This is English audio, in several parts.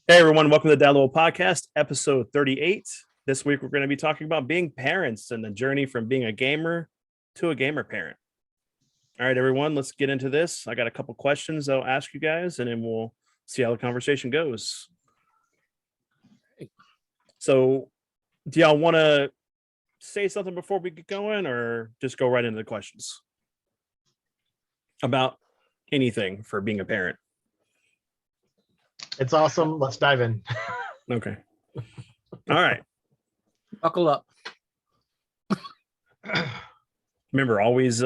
Hey everyone, welcome to the Download Podcast, episode 38. This week we're going to be talking about being parents and the journey from being a gamer to a gamer parent. All right, everyone, let's get into this. I got a couple questions I'll ask you guys, and then we'll see how the conversation goes. So, do y'all want to say something before we get going, or just go right into the questions about anything for being a parent? It's awesome. Let's dive in. Okay. All right. Buckle up. Remember, always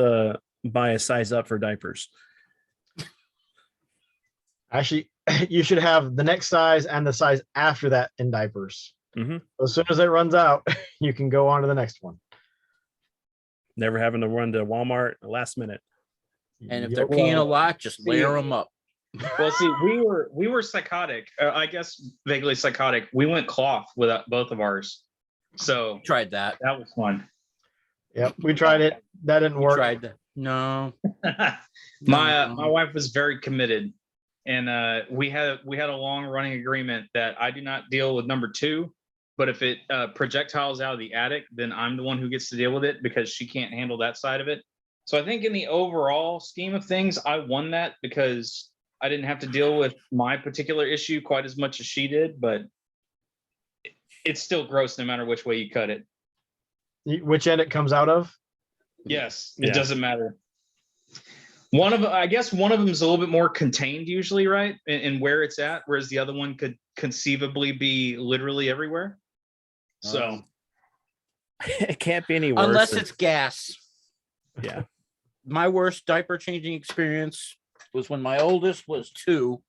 buy a size up for diapers. Actually, you should have the next size and the size after that in diapers. Mm-hmm. As soon as it runs out, you can go on to the next one. Never having to run to Walmart last minute. And if they're peeing a lot, just layer them up. Well, see, we were psychotic. I guess vaguely psychotic. We went cloth with both of ours, so Tried that. that was fun. Yep, we tried it. That didn't work. Tried that. No. My wife was very committed, and we had a long running agreement that I do not deal with number two, but if it projectiles out of the attic, then I'm the one who gets to deal with it because she can't handle that side of it. So I think in the overall scheme of things, I won that because I didn't have to deal with my particular issue quite as much as she did, but it's still gross no matter which way you cut it. Which end it comes out of? Yes, Yeah. it doesn't matter. I guess one of them is a little bit more contained usually, right? In where it's at, whereas the other one could conceivably be literally everywhere. So It can't be any worse. Unless it's gas. Yeah. My worst diaper changing experience was when my oldest was 2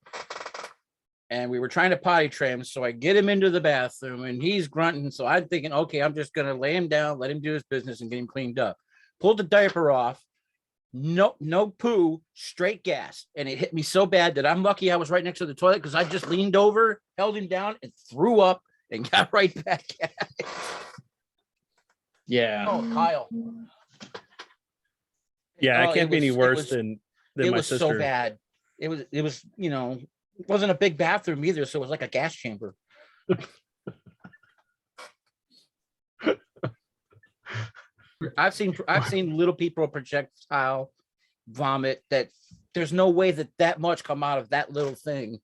and we were trying to potty train him. So I get him into the bathroom and he's grunting. So I'm thinking, okay, I'm just going to lay him down, let him do his business and get him cleaned up. Pulled the diaper off. No poo, straight gas. And it hit me so bad that I'm lucky I was right next to the toilet because I just leaned over, held him down and threw up and got right back at it. yeah. Oh, Kyle. Yeah, Oh, it can't be any worse than it my was sister. so bad. It was, it wasn't a big bathroom either. So it was like a gas chamber. I've seen little people projectile vomit that there's no way that much come out of that little thing.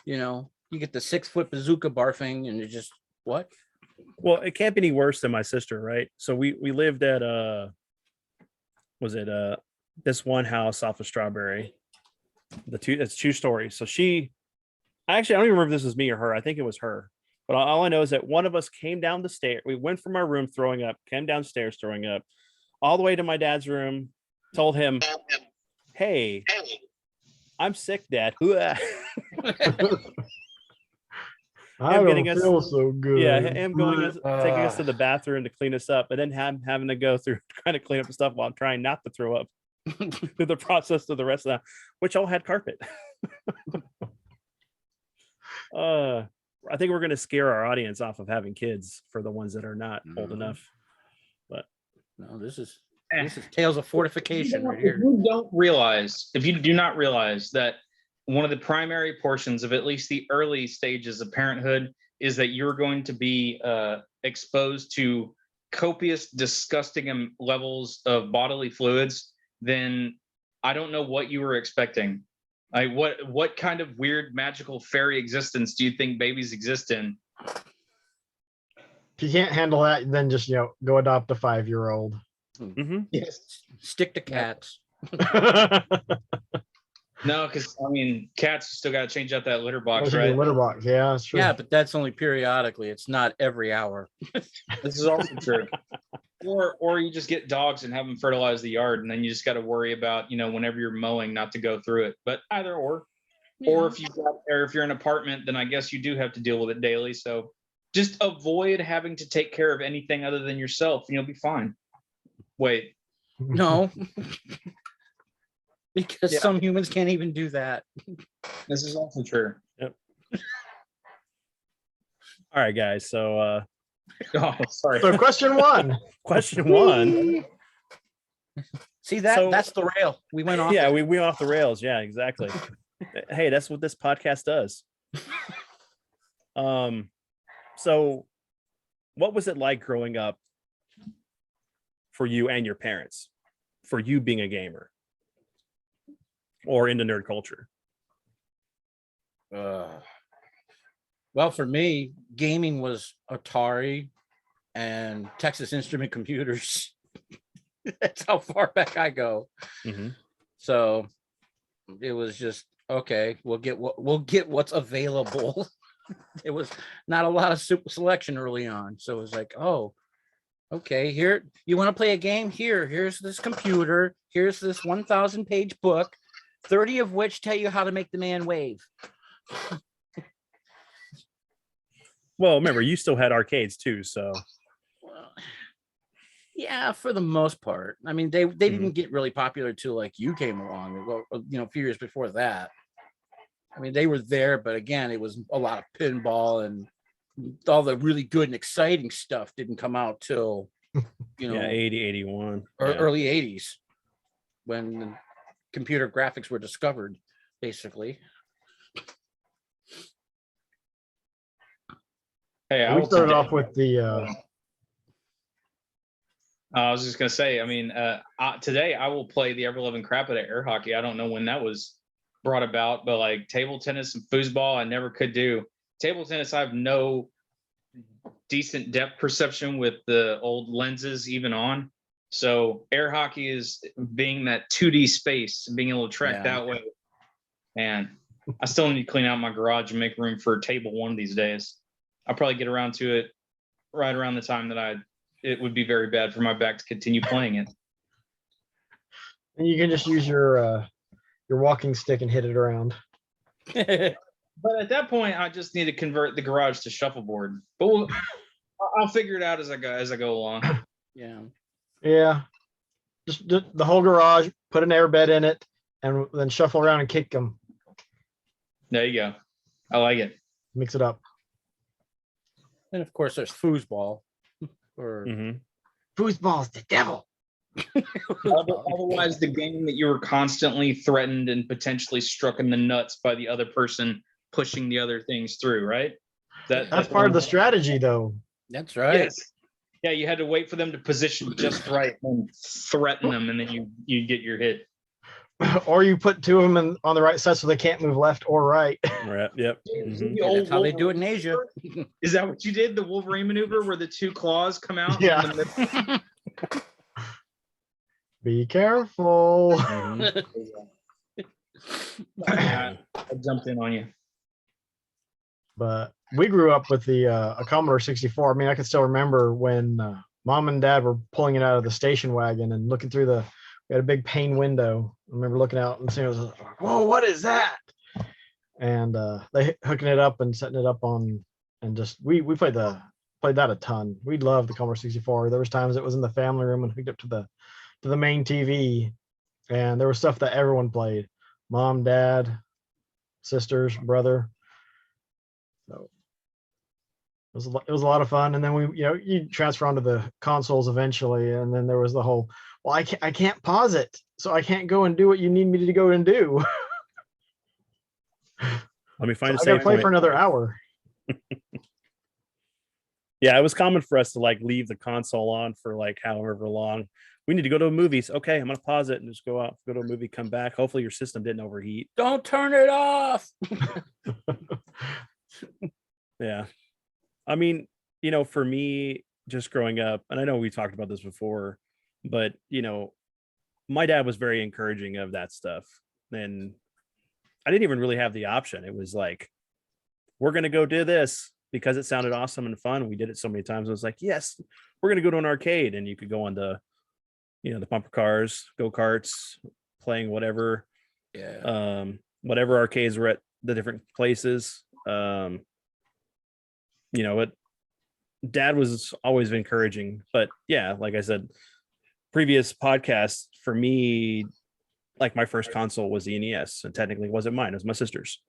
You get the 6-foot bazooka barfing and it just, what? Well, it can't be any worse than my sister, right? So we lived at this one house off of Strawberry. It's 2 stories. So I don't even remember if this was me or her. I think it was her. But all I know is that one of us came down the stairs. We went from our room throwing up, came downstairs throwing up, all the way to my dad's room, told him, "Hey, I'm sick, Dad." I Him don't getting us- feel so good. Yeah, him taking us to the bathroom to clean us up, and then having to go through trying to clean up stuff while trying not to throw up through the process of the rest of that, which all had carpet. I think we're going to scare our audience off of having kids for the ones that are not old enough. But No, this is tales of fortification right here. If you do not realize that one of the primary portions of at least the early stages of parenthood is that you're going to be exposed to copious, disgusting levels of bodily fluids, then I don't know what you were expecting. Like what kind of weird magical fairy existence do you think babies exist in? If you can't handle that, then just go adopt a 5-year-old. mm-hmm. Yes. Stick to cats. No, because cats still got to change out that litter box, Right? right? Litter box, yeah, that's true. Yeah, but that's only periodically. It's not every hour. This is also true. Or you just get dogs and have them fertilize the yard, and then you just got to worry about whenever you're mowing not to go through it. But either or if if you're in an apartment, then I guess you do have to deal with it daily. So just avoid having to take care of anything other than yourself, and you'll be fine. Wait, No. Because Yeah. some humans can't even do that. this is also true. All right, guys. So Oh, sorry. So question 1. question 1. See that? So- That's the rail. We went off. Yeah, we went off the rails. Yeah, exactly. Hey, that's what this podcast does. So what was it like growing up for you and your parents, for you being a gamer or into nerd culture? Well, for me, gaming was Atari and Texas Instrument computers. That's how far back I go. Mm-hmm. So it was just okay. We'll get what's available. It was not a lot of super selection early on, so it was like, oh, okay. Here, you want to play a game? Here's this computer. Here's this 1,000-page book, 30 of which tell you how to make the man wave. Well, remember, you still had arcades too, so Well, yeah, for the most part. I mean, they didn't get really popular till like you came along. Well, a few years before that. I mean, they were there, but again, it was a lot of pinball and all the really good and exciting stuff didn't come out till yeah, 80, 81. or Yeah. early 80s when computer graphics were discovered, basically. Hey, I We will started today- off with the I was just gonna say. I mean, today I will play the ever loving crap out of air hockey. I don't know when that was brought about, but like table tennis and foosball, I never could do. Table tennis, I have no decent depth perception with the old lenses even on. So air hockey is being that 2D space, being able to track Yeah. that way. And I still need to clean out my garage and make room for a table one of these days. I'll probably get around to it right around the time that it would be very bad for my back to continue playing it. and you can just use your walking stick and hit it around. But at that point, I just need to convert the garage to shuffleboard. But I'll figure it out as I go along. Yeah. Yeah, just the whole garage, put an air bed in it, and then shuffle around and kick them. There you go. I like it. Mix it up. And of course, there's foosball. Or Mhm. Foosball's the devil. Otherwise, the game that you were constantly threatened and potentially struck in the nuts by the other person pushing the other things through, right? That's part of the strategy, though. that's right. Yes. Yeah, you had to wait for them to position just right and threaten them, and then you get your hit. Or you put two of them on the right side so they can't move left or right. Right. Yep. Mhm. Yeah, that's how they do it in Asia. Is that what you did? The Wolverine maneuver where the two claws come out? Yeah. in the middle? Be careful. Mhm. I jumped in on you. But we grew up with a Commodore 64. I mean, I can still remember when mom and dad were pulling it out of the station wagon and looking through we had a big pane window. I remember looking out and seeing it was like, whoa, what is that? And they hooking it up and setting it up on, and just we played that a ton. We loved the Commodore 64. There was times it was in the family room and hooked up to the main TV, and there was stuff that everyone played. Mom, dad, sisters, brother. So it was a lot of fun. And then you transfer onto the consoles eventually, and then there was the whole, well, I can't pause it, so I can't go and do what you need me to go and do. Let me find a I gotta save play point. for another hour. Yeah, it was common for us to like leave the console on for like however long. We need to go to movies. Okay, I'm gonna pause it and just go out, go to a movie, come back. Hopefully your system didn't overheat. Don't turn it off. Yeah. I mean, for me, just growing up, and I know we talked about this before, but my dad was very encouraging of that stuff. And I didn't even really have the option. It was like, we're gonna go do this because it sounded awesome and fun. We did it so many times. I was like, yes, we're gonna go to an arcade, and you could go on the bumper cars, go-karts, playing whatever Yeah. whatever arcades were at the different places. But dad was always encouraging. But yeah, like I said, previous podcasts, for me, like my first console was the NES, and technically it wasn't mine, it was my sister's.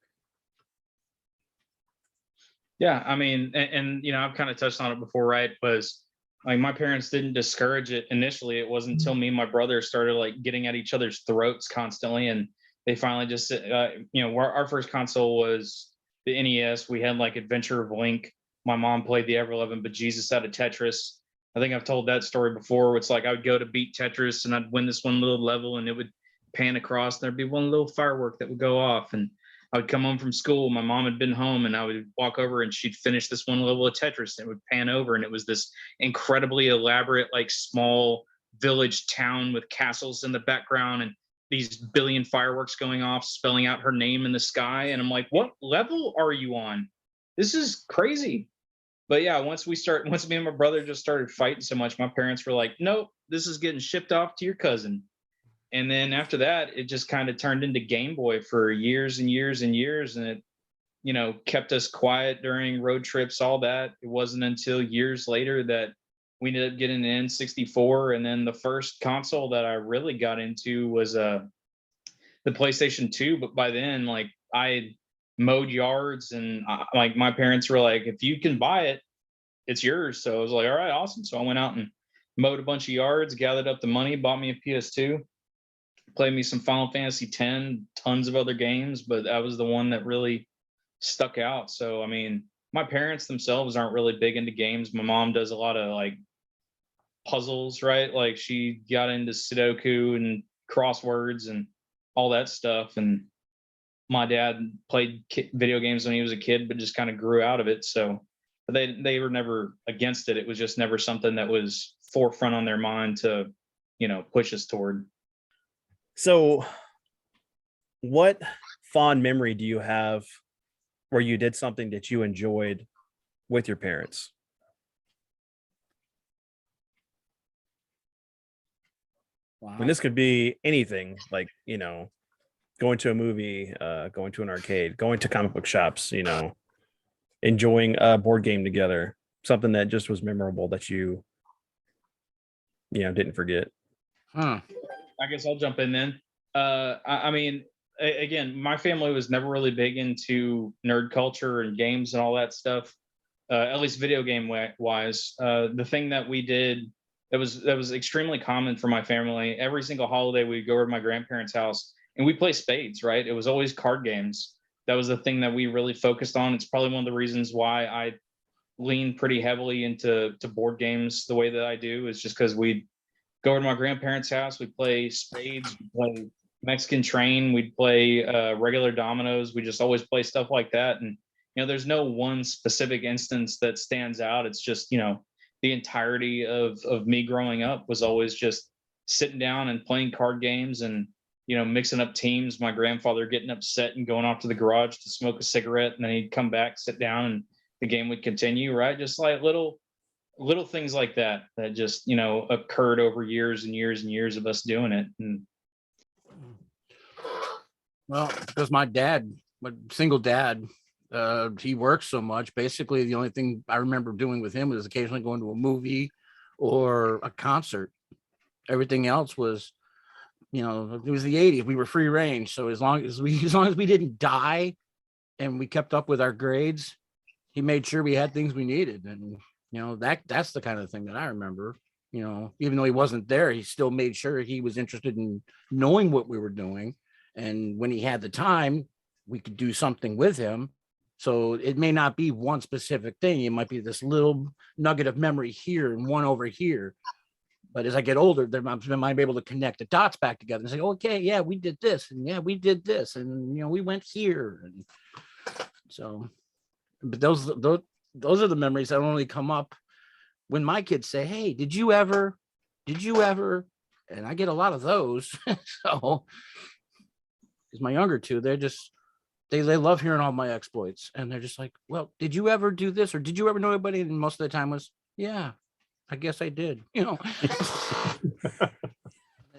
Yeah, I mean, and I've kind of touched on it before, right? Was like my parents didn't discourage it initially. It wasn't until me and my brother started like getting at each other's throats constantly, and they finally just, our first console was the NES, we had like Adventure of Link. My mom played the Ever Loving Bejesus out of Tetris. I think I've told that story before. It's like I would go to beat Tetris and I'd win this one little level and it would pan across and there'd be one little firework that would go off. And I would come home from school. My mom had been home and I would walk over and she'd finish this one level of Tetris and it would pan over. And it was this incredibly elaborate, like small village town with castles in the background and these billion fireworks going off, spelling out her name in the sky. And I'm like, what level are you on? This is crazy. But yeah, once me and my brother just started fighting so much, my parents were like, nope, this is getting shipped off to your cousin. And then after that, it just kind of turned into Game Boy for years and years and years. And it, kept us quiet during road trips, all that. It wasn't until years later that we ended up getting an N64. And then the first console that I really got into was the PlayStation 2. But by then, like, I mowed yards and like my parents were like, if you can buy it, it's yours. So I was like, all right, awesome. So I went out and mowed a bunch of yards, gathered up the money, bought me a PS2, played me some Final Fantasy X, tons of other games, but that was the one that really stuck out. So, I mean, my parents themselves aren't really big into games. My mom does a lot of like puzzles, right? Like she got into Sudoku and crosswords and all that stuff. And my dad played video games when he was a kid, but just kind of grew out of it. So they were never against it. It was just never something that was forefront on their mind to, push us toward. So what fond memory do you have where you did something that you enjoyed with your parents? Wow. And this could be anything, like, going to a movie, going to an arcade, going to comic book shops, enjoying a board game together, something that just was memorable that you didn't forget. Huh. I guess I'll jump in then. I mean, again, my family was never really big into nerd culture and games and all that stuff, at least video game wise. The thing that we did that was extremely common for my family, every single holiday we'd go over to my grandparents' house and we play spades, right? It was always card games. That was the thing that we really focused on. It's probably one of the reasons why I lean pretty heavily into board games the way that I do, is just because we'd go over to my grandparents' house, we'd play spades, we'd play Mexican Train, we'd play regular dominoes. We just always play stuff like that. And, there's no one specific instance that stands out. It's just, the entirety of me growing up was always just sitting down and playing card games and, mixing up teams. My grandfather getting upset and going off to the garage to smoke a cigarette, and then he'd come back, sit down, and the game would continue, right? Just like little things like that just, occurred over years and years and years of us doing it. And well, because my single dad, he works so much. Basically, the only thing I remember doing with him was occasionally going to a movie or a concert. Everything else was, it was the 80s. We were free range. So as long as we didn't die and we kept up with our grades, he made sure we had things we needed. And, that's the kind of thing that I remember. Even though he wasn't there, he still made sure he was interested in knowing what we were doing. And when he had the time, we could do something with him. So it may not be one specific thing. It might be this little nugget of memory here and one over here. But as I get older, then I might be able to connect the dots back together and say, okay, yeah, we did this. And yeah, we did this. And, we went here. And so, but those are the memories that only come up when my kids say, hey, did you ever? And I get a lot of those. So, because my younger two, they love hearing all my exploits. And they're just like, well, did you ever do this? Or did you ever know anybody? And most of the time was, yeah, I guess I did, And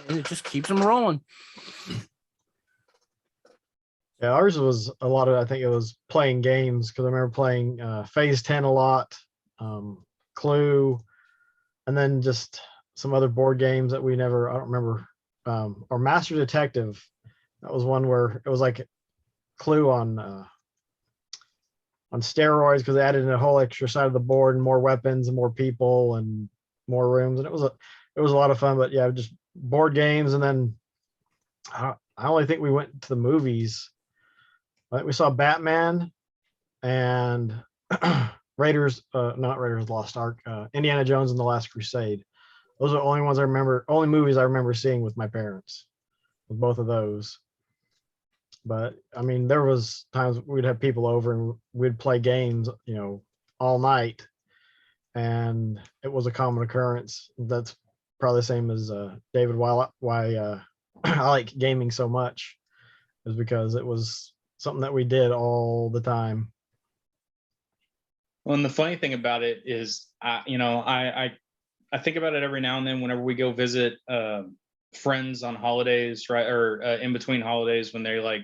it just keeps them rolling. Yeah, ours was a lot of, I think it was playing games, because I remember playing Phase 10 a lot, Clue, and then just some other board games that I don't remember, or Master Detective. That was one where it was like Clue on steroids, because they added in a whole extra side of the board and more weapons and more people and more rooms, and it was a lot of fun. But yeah, just board games. And then I only think we went to the movies. I think we saw Batman and Raiders, not Raiders of the Lost Ark, Indiana Jones and the Last Crusade. Those are the only ones I remember, only movies I remember seeing with my parents, with both of those. But I mean, there was times we'd have people over and we'd play games, all night, and it was a common occurrence. That's probably the same as David. Why I like gaming so much is because it was something that we did all the time. Well, and the funny thing about it is, I think about it every now and then whenever we go visit friends on holidays, right, or in between holidays when they're like,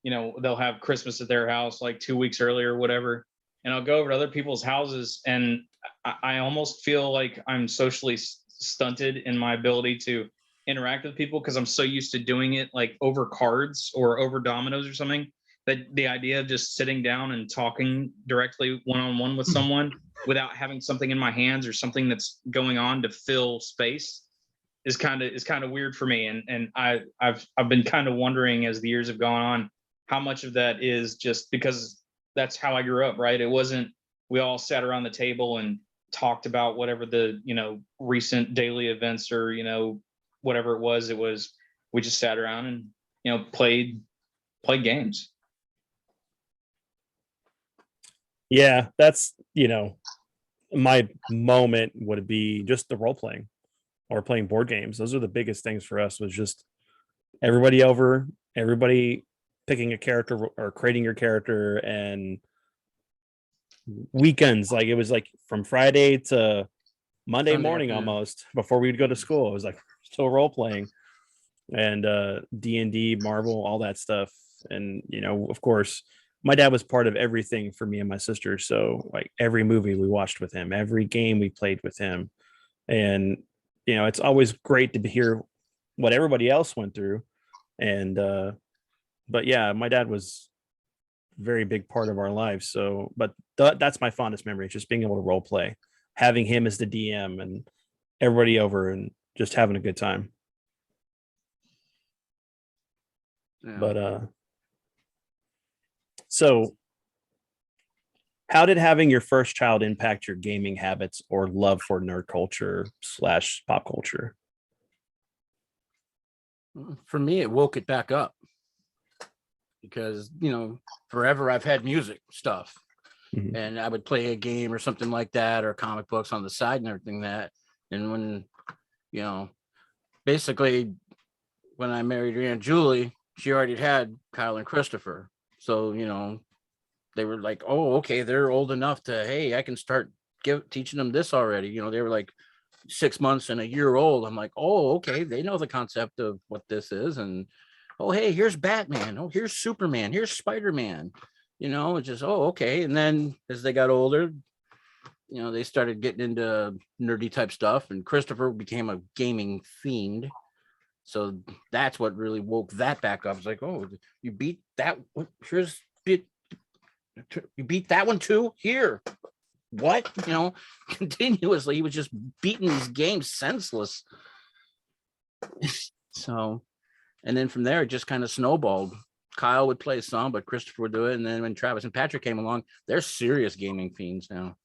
they'll have Christmas at their house like 2 weeks earlier or whatever, and I'll go over to other people's houses, and I almost feel like I'm socially stunted in my ability to interact with people because I'm so used to doing it like over cards or over dominoes or something, that the idea of just sitting down and talking directly one-on-one with someone without having something in my hands or something that's going on to fill space is kind of weird for me. And I've been kind of wondering as the years have gone on how much of that is just because that's how I grew up, right? It wasn't we all sat around the table and talked about whatever the recent daily events or whatever it was we just sat around and played games. Yeah, that's my moment would be just the role playing or playing board games. Those are the biggest things for us, was just everybody over, everybody picking a character or creating your character, and weekends, like it was like from Friday to Monday Sunday morning afternoon. almost before we would go to school. It was like still role playing and D&D, Marvel, all that stuff. And of course, my dad was part of everything for me and my sister. So like every movie we watched with him, every game we played with him. And it's always great to hear what everybody else went through. And but yeah, my dad was a very big part of our lives. So but that's my fondest memory, just being able to role play, having him as the DM and everybody over and just having a good time. Yeah. But so how did having your first child impact your gaming habits or love for nerd culture / pop culture? For me, it woke it back up because, forever I've had music stuff. Mhm. And I would play a game or something like that, or comic books on the side and everything and when, basically when I married Aunt Julie, she already had Kyle and Christopher. So, they were like, oh, okay, they're old enough to, hey, I can start teaching them this already. They were like 6 months and a year old. I'm like, oh, okay, they know the concept of what this is. And, oh, hey, here's Batman. Oh, here's Superman. Here's Spider-Man. It's just, oh, okay. And then as they got older, they started getting into nerdy type stuff. And Christopher became a gaming fiend. So that's what really woke that back up. It's like, oh, you beat that. You beat that one too? Here. What? Continuously, he was just beating these games senseless. So, and then from there, it just kind of snowballed. Kyle would play some, but Christopher would do it. And then when Travis and Patrick came along, they're serious gaming fiends now.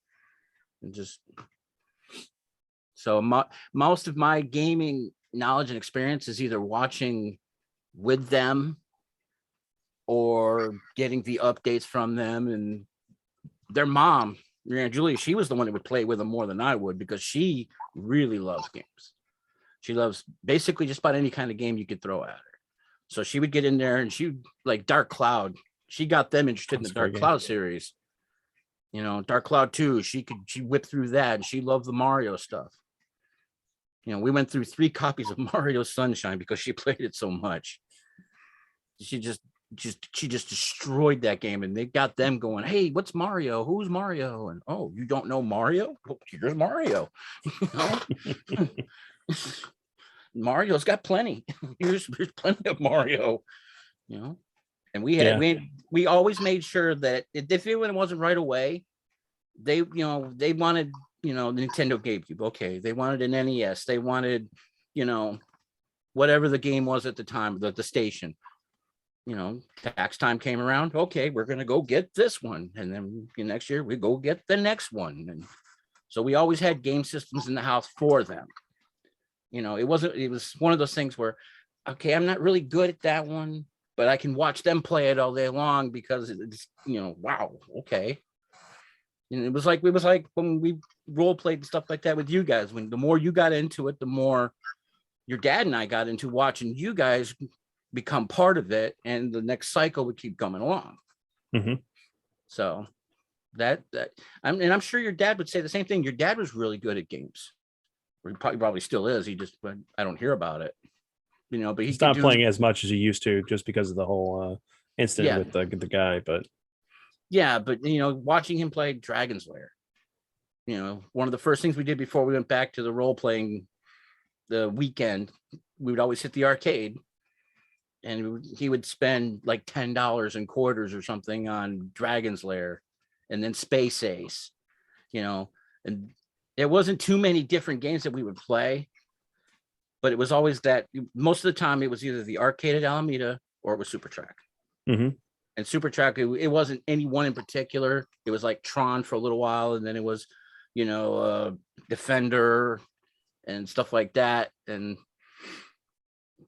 And just so most of my gaming knowledge and experience is either watching with them or getting the updates from them. And their mom, Aunt Julie, she was the one that would play with them more than I would, because she really loves games. She loves basically just about any kind of game you could throw at her. So she would get in there, and she like Dark Cloud. She got them interested in the Dark Cloud series. Dark Cloud 2, she whipped through that, and she loved the Mario stuff. We went through 3 copies of Mario Sunshine because she played it so much. She just destroyed that game, and they got them going, hey, what's Mario? Who's Mario? And, oh, you don't know Mario? Well, here's Mario. Mario's got plenty. Here's plenty of Mario. And we always made sure that if it wasn't right away, they wanted the Nintendo GameCube. Okay, they wanted an NES. They wanted whatever the game was at the time, the station. tax time came around. Okay, we're going to go get this one. And then next year we go get the next one. And so we always had game systems in the house for them. It was one of those things where, okay, I'm not really good at that one, but I can watch them play it all day long because it's, wow, okay. And it was like when we role played and stuff like that with you guys, when the more you got into it, the more your dad and I got into watching you guys become part of it, and the next cycle would keep coming along. Mm-hmm. So I'm sure your dad would say the same thing. Your dad was really good at games. Or he probably still is. But I don't hear about it. But he's not playing as much as he used to, just because of the whole incident with the guy. But yeah, but watching him play Dragon's Lair, one of the first things we did before we went back to the role playing the weekend, we would always hit the arcade, and he would spend like $10 in quarters or something on Dragon's Lair, and then Space Ace, and there wasn't too many different games that we would play, but it was always that most of the time it was either the arcade at Alameda or it was Super Track. Mm-hmm. And Super Track, it wasn't any one in particular. It was like Tron for a little while, and then it was, Defender and stuff like that.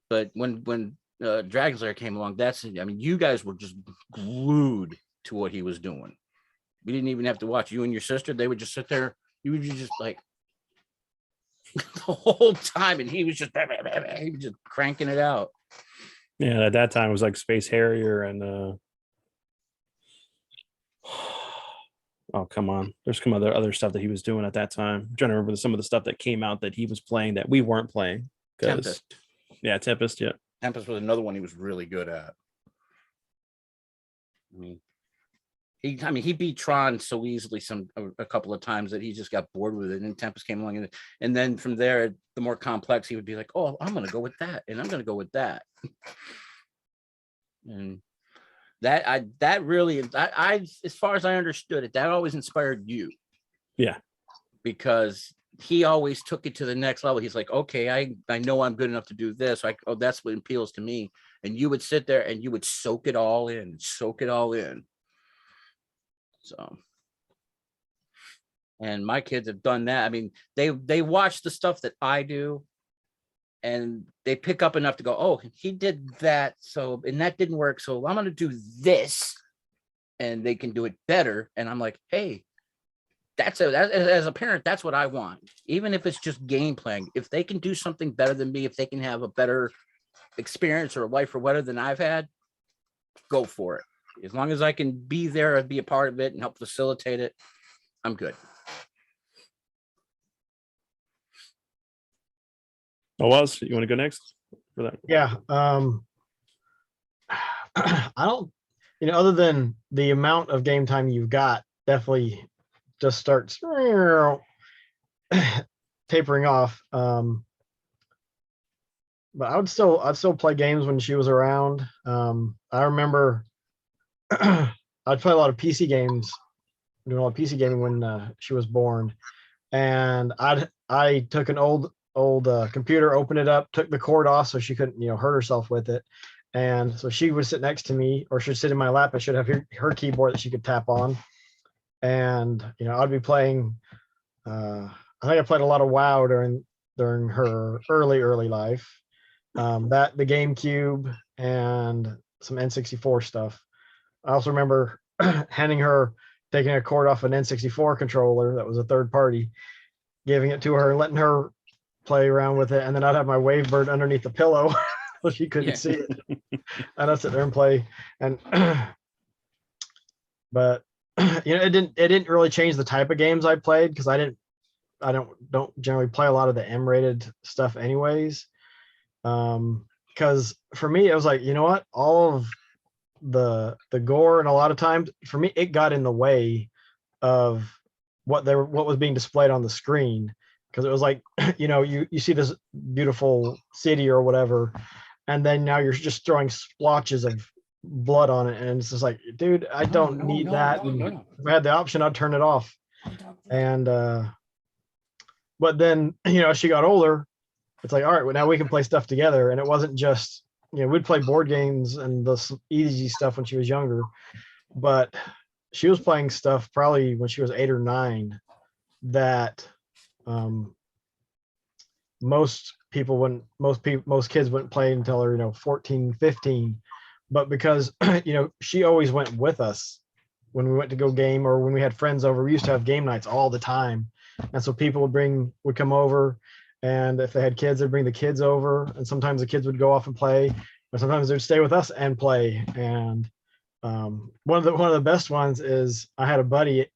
But when Dragon's Lair came along, you guys were just glued to what he was doing. We didn't even have to watch. You and your sister, they would just sit there. You would just like the whole time, and he was just cranking it out. Yeah, at that time it was like Space Harrier and oh, come on. There's some other stuff that he was doing at that time. I'm trying to remember some of the stuff that came out that he was playing that we weren't playing. Tempest. Yeah, Tempest, yeah. Tempest was another one he was really good at. He beat Tron so easily a couple of times that he just got bored with it. And Tempest came along, and then from there, the more complex, he would be like, "Oh, I'm going to go with that, and I'm going to go with that." And that really, as far as I understood it, that always inspired you. Yeah, because he always took it to the next level. He's like, okay, I know I'm good enough to do this. That's what appeals to me. And you would sit there and you would soak it all in. So, and my kids have done that. I mean, they watch the stuff that I do, and they pick up enough to go, oh, he did that. So, and that didn't work. So I'm going to do this, and they can do it better. And I'm like, hey, as a parent, that's what I want. Even if it's just game playing, if they can do something better than me, if they can have a better experience or life or whatever than I've had, go for it. As long as I can be there and be a part of it and help facilitate it, I'm good. Owaz, you want to go next for that? Yeah. I don't, other than the amount of game time you've got, definitely just starts tapering off. But I'd still play games when she was around. I remember I'd play a lot of PC games, doing a lot of PC gaming when she was born, and I took an old computer, opened it up, took the cord off so she couldn't hurt herself with it, and so she would sit next to me, or she'd sit in my lap. I should have her keyboard that she could tap on, and I'd be playing. I think I played a lot of WoW during her early life. The GameCube and some N64 stuff. I also remember handing her, taking a cord off an N64 controller that was a third party, giving it to her, letting her play around with it, and then I'd have my Wavebird underneath the pillow so she couldn't see it. And I'd sit there and play. And but it didn't really change the type of games I played, because I don't generally play a lot of the M-rated stuff anyways. Because for me, it was like, what, all of the gore, and a lot of times for me, it got in the way of what was being displayed on the screen, because it was like, you see this beautiful city or whatever, and then now you're just throwing splotches of blood on it, and it's just like, dude, I don't need that. If I had the option, I'd turn it off. And but then she got older. It's like, all right, well, now we can play stuff together, and it wasn't just we'd play board games and the easy stuff when she was younger, but she was playing stuff probably when she was 8 or 9 that most kids wouldn't play until they're 14, 15. But because she always went with us when we went to go game, or when we had friends over. We used to have game nights all the time, and so people would come over, and if they had kids, they'd bring the kids over, and sometimes the kids would go off and play, or sometimes they'd stay with us and play. And one of the best ones is, I had a buddy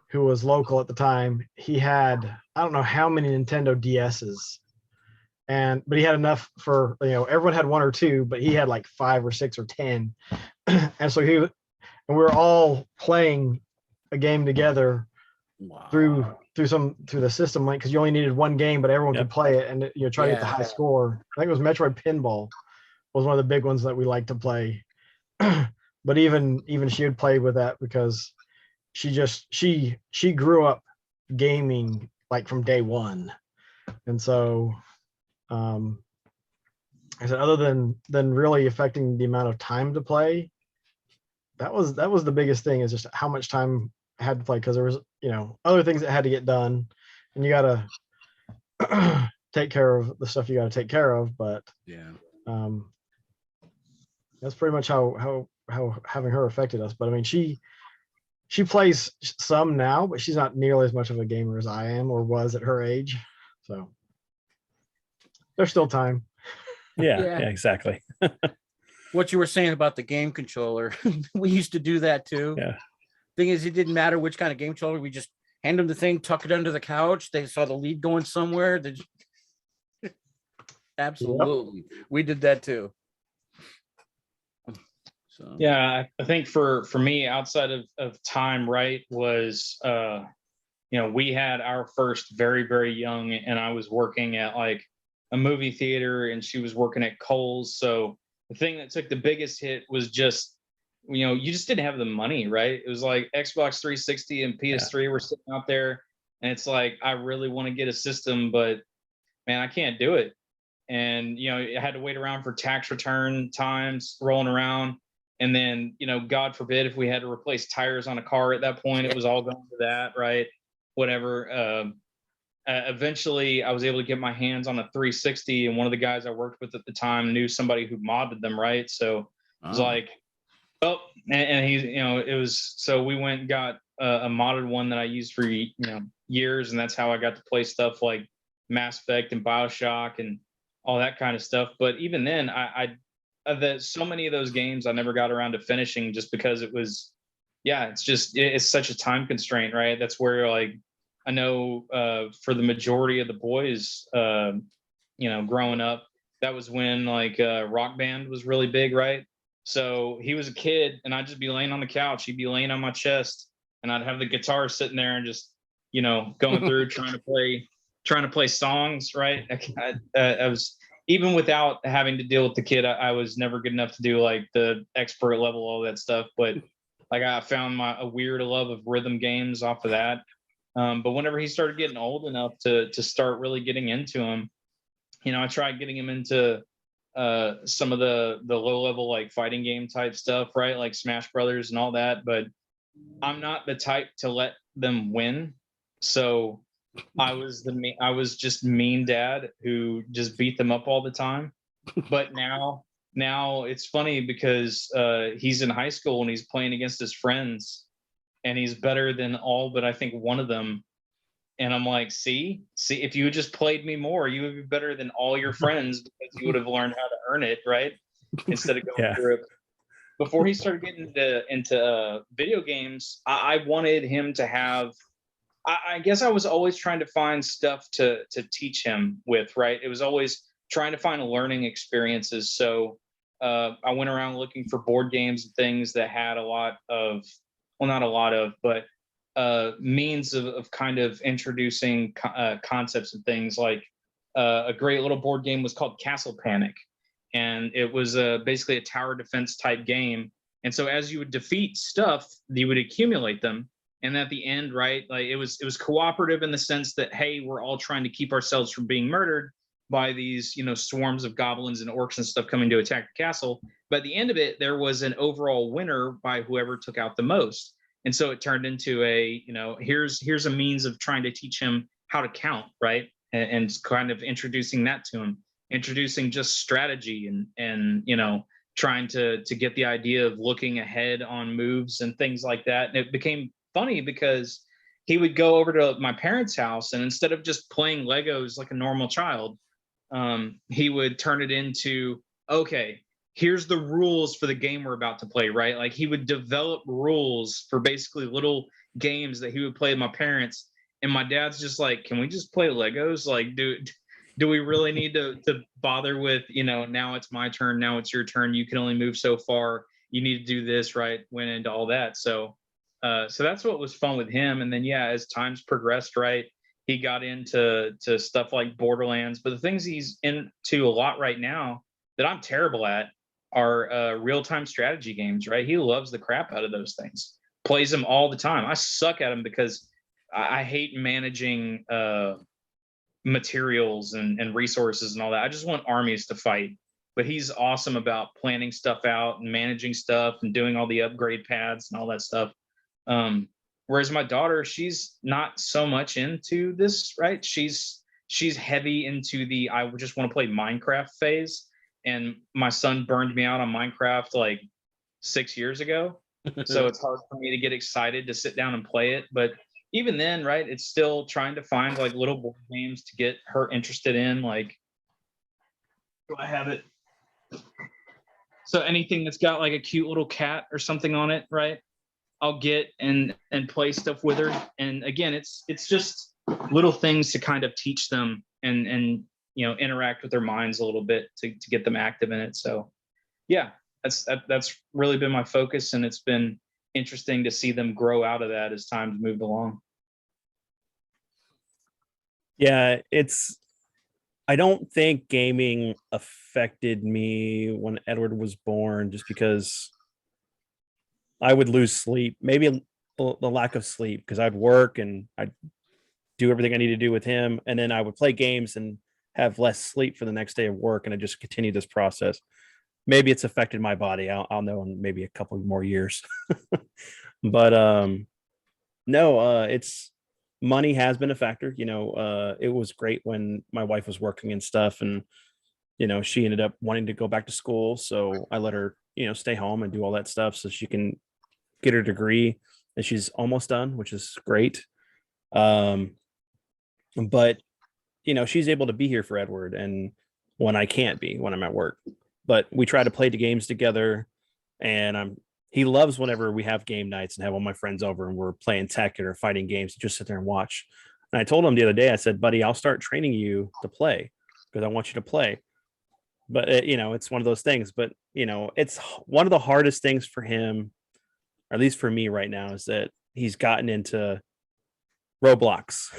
who was local at the time. He had, I don't know how many Nintendo DSs, but he had enough for, everyone had 1 or 2, but he had like 5 or 6 or 10. And so we were all playing a game together through the system link, because you only needed 1 game, but everyone could play it, and try to get the high score. I think it was Metroid Pinball was one of the big ones that we liked to play. But even she would play with that, because she grew up gaming like from day one. And so I said, other than really affecting the amount of time to play, that was the biggest thing, is just how much time I had to play, because there was other things that had to get done, and you got to take care of the stuff you got to take care of. But that's pretty much how having her affected us. But I mean, she plays some now, but she's not nearly as much of a gamer as I am, or was at her age. So there's still time. Yeah, exactly. What you were saying about the game controller, we used to do that too. Yeah. Thing is, it didn't matter which kind of game controller. We just hand them the thing, tuck it under the couch. They saw the lead going somewhere. Absolutely. Yep. We did that too. So yeah, I think for me, outside of time, right, was we had our first very, very young, and I was working at like a movie theater, and she was working at Kohl's. So the thing that took the biggest hit was just, you just didn't have the money, right? It was like Xbox 360 and PS3 were sitting out there, and it's like, I really want to get a system, but man, I can't do it. And I had to wait around for tax return times rolling around. And then, God forbid, if we had to replace tires on a car at that point, it was all going to that, right? Whatever. Eventually, I was able to get my hands on a 360, and one of the guys I worked with at the time knew somebody who modded them, right? So it was like, oh, and he's, it was, so we went and got a modded one that I used for, years, and that's how I got to play stuff like Mass Effect and BioShock and all that kind of stuff. But even then, so many of those games I never got around to finishing, just because it was, it's such a time constraint, right? That's where, like, I know for the majority of the boys, growing up, that was when like Rock Band was really big, right? So he was a kid, and I'd just be laying on the couch. He'd be laying on my chest, and I'd have the guitar sitting there and just, going through trying to play songs, right? I was, even without having to deal with the kid, I was never good enough to do like the expert level, all that stuff. But like, I found a weird love of rhythm games off of that. But whenever he started getting old enough to start really getting into him, I tried getting him into some of the low level, like fighting game type stuff, right? Like Smash Brothers and all that. But I'm not the type to let them win. So I was just mean dad who just beat them up all the time. But now it's funny, because he's in high school and he's playing against his friends, and he's better than all but I think one of them. And I'm like, see, if you had just played me more, you would be better than all your friends, because you would have learned how to earn it, right? Instead of going through it. Before he started getting into video games, I wanted him to have, I guess I was always trying to find stuff to teach him with, right? It was always trying to find learning experiences. So I went around looking for board games and things that had a lot of, well, not a lot of, but means of kind of introducing concepts and things. Like a great little board game was called Castle Panic, and it was basically a tower defense type game. And so as you would defeat stuff, you would accumulate them, and at the end, right, like it was cooperative in the sense that, hey, we're all trying to keep ourselves from being murdered, by these, swarms of goblins and orcs and stuff coming to attack the castle. But at the end of it, there was an overall winner by whoever took out the most. And so it turned into here's a means of trying to teach him how to count, right? And kind of introducing that to him, introducing just strategy and trying to get the idea of looking ahead on moves and things like that. And it became funny because he would go over to my parents' house, and instead of just playing Legos like a normal child, he would turn it into, okay, here's the rules for the game we're about to play, right? Like he would develop rules for basically little games that he would play with my parents. And my dad's just like, can we just play Legos? Like, do we really need to bother with, now it's my turn, now it's your turn, you can only move so far, you need to do this, right? Went into all that. So that's what was fun with him. And then, as times progressed, right, he got into stuff like Borderlands. But the things he's into a lot right now that I'm terrible at are real-time strategy games, right? He loves the crap out of those things, plays them all the time. I suck at them because I hate managing materials and resources and all that. I just want armies to fight. But he's awesome about planning stuff out and managing stuff and doing all the upgrade paths and all that stuff. Whereas my daughter, she's not so much into this, right? She's heavy into the I just want to play Minecraft phase. And my son burned me out on Minecraft like 6 years ago. So it's hard for me to get excited to sit down and play it. But even then, right, it's still trying to find like little board games to get her interested in. Like, do I have it? So anything that's got like a cute little cat or something on it, right? I'll get and play stuff with her. And again, it's just little things to kind of teach them and interact with their minds a little bit to get them active in it. So that's really been my focus, and it's been interesting to see them grow out of that as time's moved along. Yeah, I don't think gaming affected me when Edward was born, just because I would lose sleep, maybe the lack of sleep, because I'd work and I'd do everything I need to do with him, and then I would play games and have less sleep for the next day of work, and I just continue this process. Maybe it's affected my body. I'll know in maybe a couple more years. But no, it's money has been a factor. It was great when my wife was working and stuff, and she ended up wanting to go back to school, so I let her stay home and do all that stuff so she can get her degree, and she's almost done, which is great. But she's able to be here for Edward, and when I can't be, when I'm at work. But we try to play the games together, and he loves whenever we have game nights and have all my friends over and we're playing Tekken or fighting games, just sit there and watch. And I told him the other day, I said, buddy, I'll start training you to play because I want you to play. But it's one of those things. But it's one of the hardest things for him, or at least for me right now, is that he's gotten into Roblox.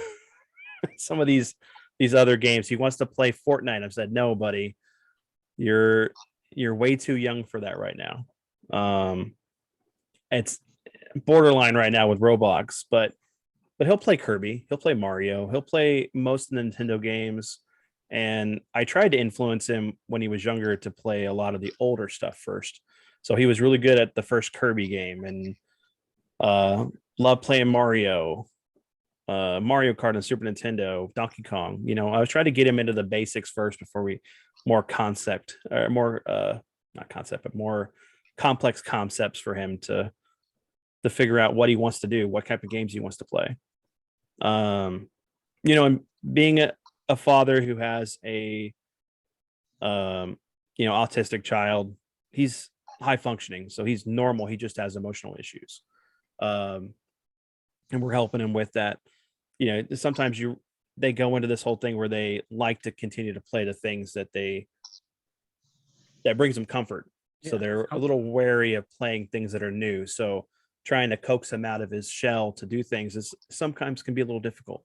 Some of these other games. He wants to play Fortnite. I've said, no, buddy, you're way too young for that right now. It's borderline right now with Roblox, but he'll play Kirby, he'll play Mario, he'll play most of the Nintendo games. And I tried to influence him when he was younger to play a lot of the older stuff first. So he was really good at the first Kirby game, and loved playing Mario Kart on Super Nintendo, Donkey Kong. I was trying to get him into the basics first before we more complex concepts for him to figure out what he wants to do, what type of games he wants to play. And being a father who has a autistic child, he's high functioning, so he's normal. He just has emotional issues. And we're helping him with that. Sometimes they go into this whole thing where they like to continue to play the things that brings them comfort. So they're a little wary of playing things that are new. So trying to coax him out of his shell to do things is sometimes can be a little difficult.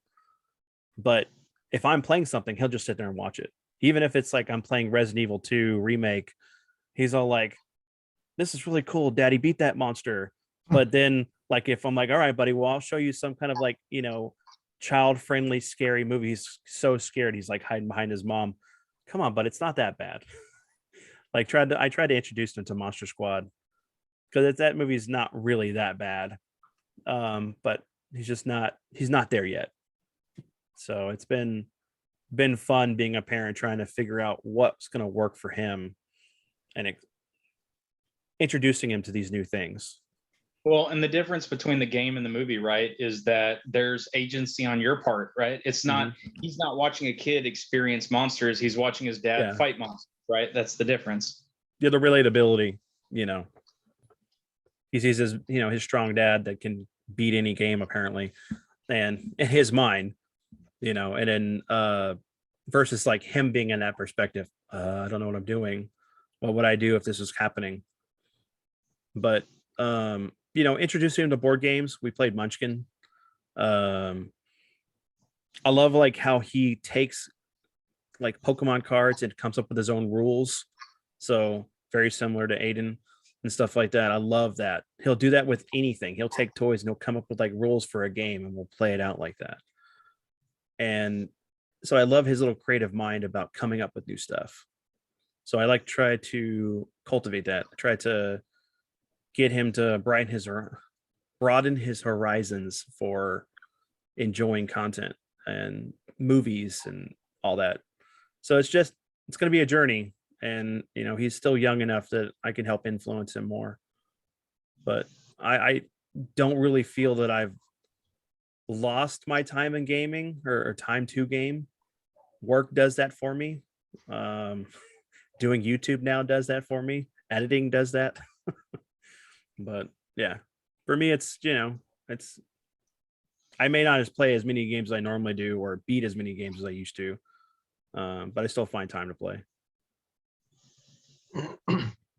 But if I'm playing something, he'll just sit there and watch it. Even if it's like I'm playing Resident Evil 2 remake, he's all like, this is really cool, Daddy, beat that monster. But then like if I'm like, all right, buddy, well, I'll show you some kind of child-friendly scary movie. He's so scared he's like hiding behind his mom. come on, but it's not that bad. Like I tried to introduce him to Monster Squad because that movie is not really that bad. But he's not there yet. So it's been fun being a parent trying to figure out what's going to work for him and introducing him to these new things. Well, and the difference between the game and the movie, right, is that there's agency on your part, right? It's not he's not watching a kid experience monsters, he's watching his dad fight monsters, right? That's the difference. Yeah, the relatability, he sees his strong dad that can beat any game apparently, and in his mind, and then versus like him being in that perspective, I don't know what I'm doing. What would I do if this was happening? But introducing him to board games. We played Munchkin. I love like how he takes like Pokemon cards and comes up with his own rules. So very similar to Aiden and stuff like that. I love that. He'll do that with anything. He'll take toys and he'll come up with like rules for a game and we'll play it out like that. And so I love his little creative mind about coming up with new stuff. So I try to cultivate that. I try to get him to broaden his horizons for enjoying content and movies and all that. So it's going to be a journey, and he's still young enough that I can help influence him more. But I don't really feel that I've lost my time in gaming or time to game. Work does that for me. Doing YouTube now does that for me. Editing does that. But yeah, for me, it's I may not just play as many games as I normally do or beat as many games as I used to, but I still find time to play.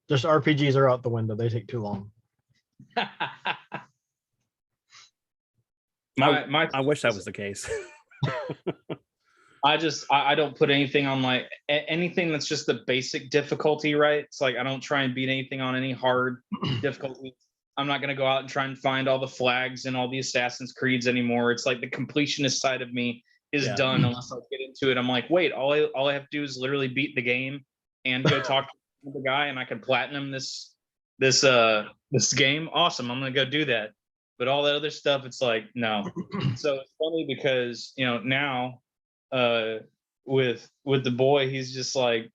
Just RPGs are out the window. They take too long. I wish that was the case. I don't put anything on like anything that's just the basic difficulty, right? It's like I don't try and beat anything on any hard difficulty. I'm not going to go out and try and find all the flags and all the Assassin's Creeds anymore. It's like the completionist side of me is done unless I get into it. I'm like, wait, all I have to do is literally beat the game and go talk to the guy, and I can platinum this game. Awesome, I'm going to go do that. But all that other stuff, it's like no. So it's funny because now. With the boy, he's just like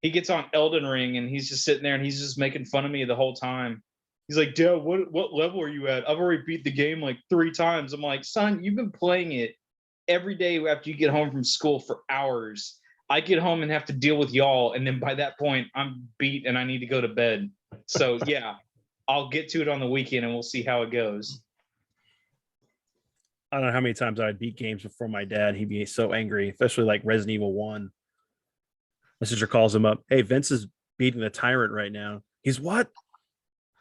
he gets on Elden Ring and he's just sitting there and he's just making fun of me the whole time. He's like, Dad, what level are you at? I've already beat the game like 3 times. I'm like, son, you've been playing it every day after you get home from school for hours. I get home and have to deal with y'all, and then by that point I'm beat and I need to go to bed. So yeah, I'll get to it on the weekend and we'll see how it goes. I don't know how many times I'd beat games before my dad. He'd be so angry, especially like Resident Evil 1. My sister calls him up. Hey, Vince is beating the tyrant right now. He's what?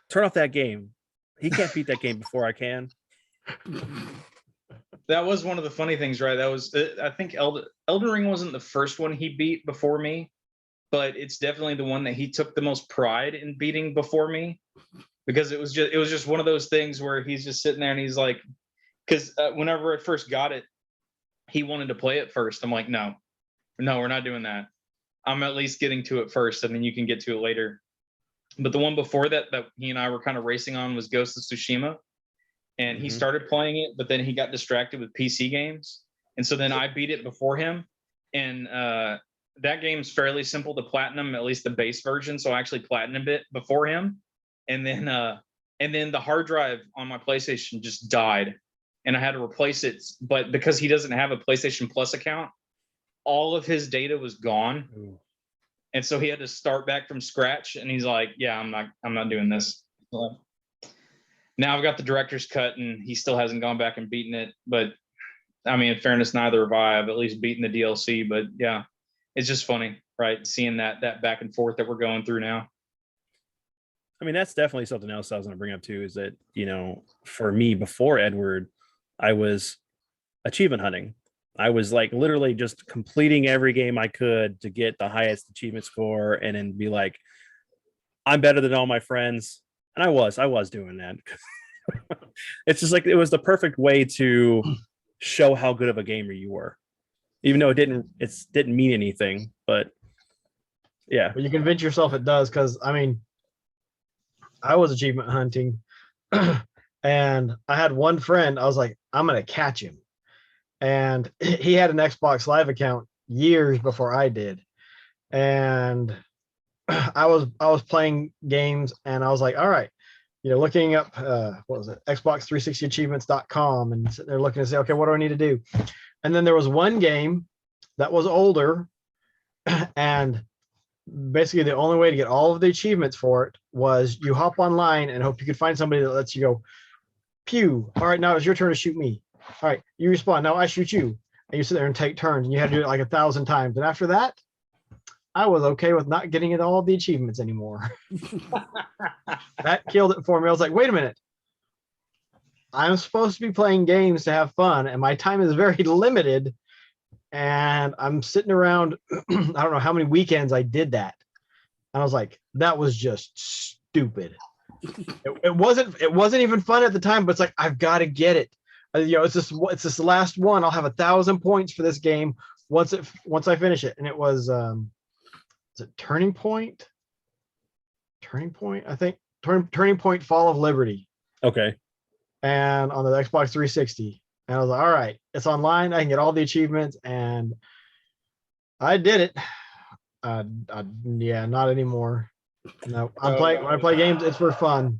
Turn off that game. He can't beat that game before I can. That was one of the funny things, right? That was, I think Elden Ring wasn't the first one he beat before me, but it's definitely the one that he took the most pride in beating before me, because it was just one of those things where he's just sitting there and he's like, because whenever I first got it, he wanted to play it first. I'm like, no, we're not doing that. I'm at least getting to it first, and then you can get to it later. But the one before that he and I were kind of racing on was Ghost of Tsushima. And he started playing it, but then he got distracted with PC games. And so then I beat it before him. And that game's fairly simple to platinum, at least the base version. So I actually platinumed it before him. And then the hard drive on my PlayStation just died. And I had to replace it. But because he doesn't have a PlayStation Plus account, all of his data was gone. Ooh. And so he had to start back from scratch. And he's like, yeah, I'm not doing this. Now I've got the director's cut, and he still hasn't gone back and beaten it. But I mean, in fairness, neither have I. I've at least beaten the DLC. But yeah, it's just funny, right? Seeing that back and forth that we're going through now. I mean, that's definitely something else I was going to bring up too, is that, for me before Edward, I was achievement hunting. I was like literally just completing every game I could to get the highest achievement score and then be like, I'm better than all my friends. And I was doing that. It's just like, it was the perfect way to show how good of a gamer you were, even though it didn't mean anything, but Yeah. But you convince yourself it does, because I mean, I was achievement hunting, and I had one friend. I was like, I'm gonna catch him, and he had an Xbox Live account years before I did, and I was playing games, and I was like, all right, looking up what was it, Xbox360achievements.com, and sitting there looking to say, okay, what do I need to do? And then there was one game that was older, and basically the only way to get all of the achievements for it was you hop online and hope you could find somebody that lets you go, pew, all right, now it's your turn to shoot me. All right, you respond, now I shoot you. And you sit there and take turns, and you had to do it like 1,000 times. And after that, I was okay with not getting it all the achievements anymore. That killed it for me. I was like, wait a minute. I'm supposed to be playing games to have fun, and my time is very limited. And I'm sitting around, I don't know how many weekends I did that. And I was like, that was just stupid. It wasn't even fun at the time, but it's like, I've got to get it. It's this last one. I'll have 1,000 points for this game once I finish it. And it was is it Turning Point? I think Turning Point Fall of Liberty. Okay. And on the Xbox 360. And I was like, all right, it's online. I can get all the achievements, and I did it. Yeah, not anymore. No, when I play games, it's for fun.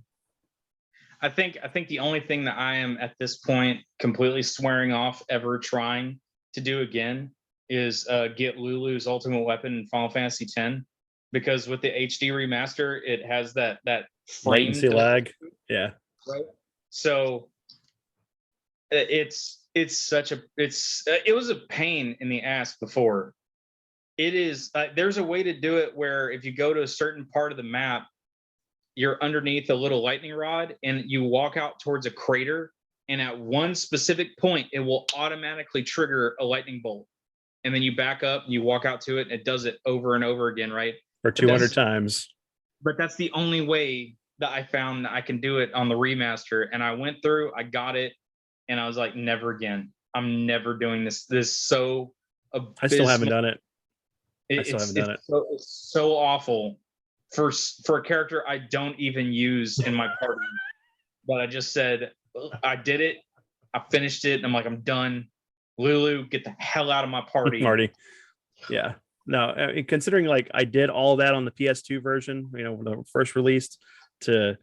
I think the only thing that I am at this point completely swearing off ever trying to do again is get Lulu's Ultimate Weapon in Final Fantasy X, because with the HD remaster, it has that frame Latency lag. Yeah. Right. So it was a pain in the ass before. It is there's a way to do it where if you go to a certain part of the map, you're underneath a little lightning rod and you walk out towards a crater, and at one specific point it will automatically trigger a lightning bolt, and then you back up and you walk out to it, and it does it over and over again, right? For 200 times. But that's the only way that I found that I can do it on the remaster. And I went through, I got it, and I was like, never again. I'm never doing this. This is so abysmal. I still haven't done it. It's so awful for a character I don't even use in my party. But I just said, I did it. I finished it. And I'm like, I'm done. Lulu, get the hell out of my party. Marty. Yeah. No, considering like I did all that on the PS2 version, when it first released, to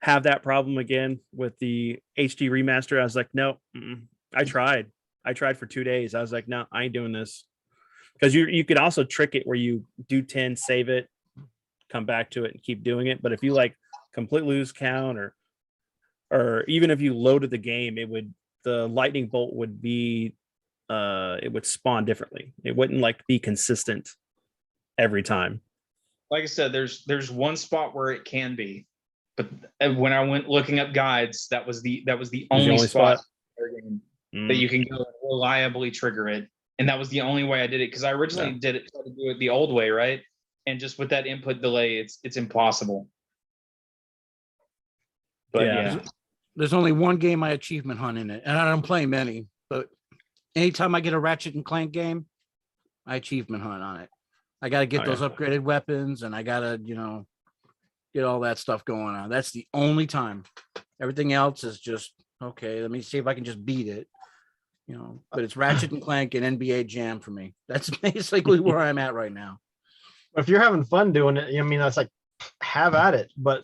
have that problem again with the HD remaster, I was like, no, I tried for 2 days. I was like, no, I ain't doing this. Because you could also trick it where you do 10, save it, come back to it and keep doing it. But if you like completely lose count, or even if you loaded the game, the lightning bolt would be it would spawn differently. It wouldn't like be consistent every time. Like I said, there's one spot where it can be, but when I went looking up guides, that was the only spot that you can go and reliably trigger it. And that was the only way I did it, because I originally tried to do it the old way, right? And just with that input delay, it's impossible. But yeah. There's only one game I achievement hunt in it, and I don't play many, but anytime I get a Ratchet and Clank game, I achievement hunt on it. I got to get those upgraded weapons, and I got to, get all that stuff going on. That's the only time. Everything else is just, okay, let me see if I can just beat it. But it's Ratchet and Clank and NBA Jam for me. That's basically where I'm at right now. If you're having fun doing it, that's like, have at it. But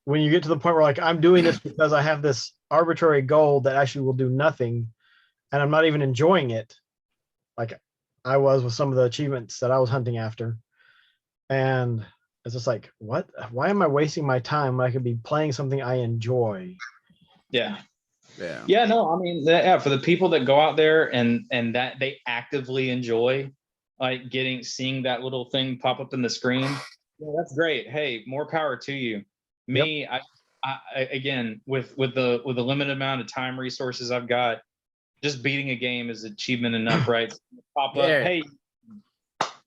when you get to the point where like, I'm doing this because I have this arbitrary goal that actually will do nothing, and I'm not even enjoying it, like I was with some of the achievements that I was hunting after. And it's just like, what? Why am I wasting my time when I could be playing something I enjoy? Yeah. No, I mean, for the people that go out there and that they actively enjoy, like seeing that little thing pop up in the screen, that's great. Hey, more power to you. Me, I again, with the limited amount of time resources I've got, just beating a game is achievement enough, right? Pop up, hey,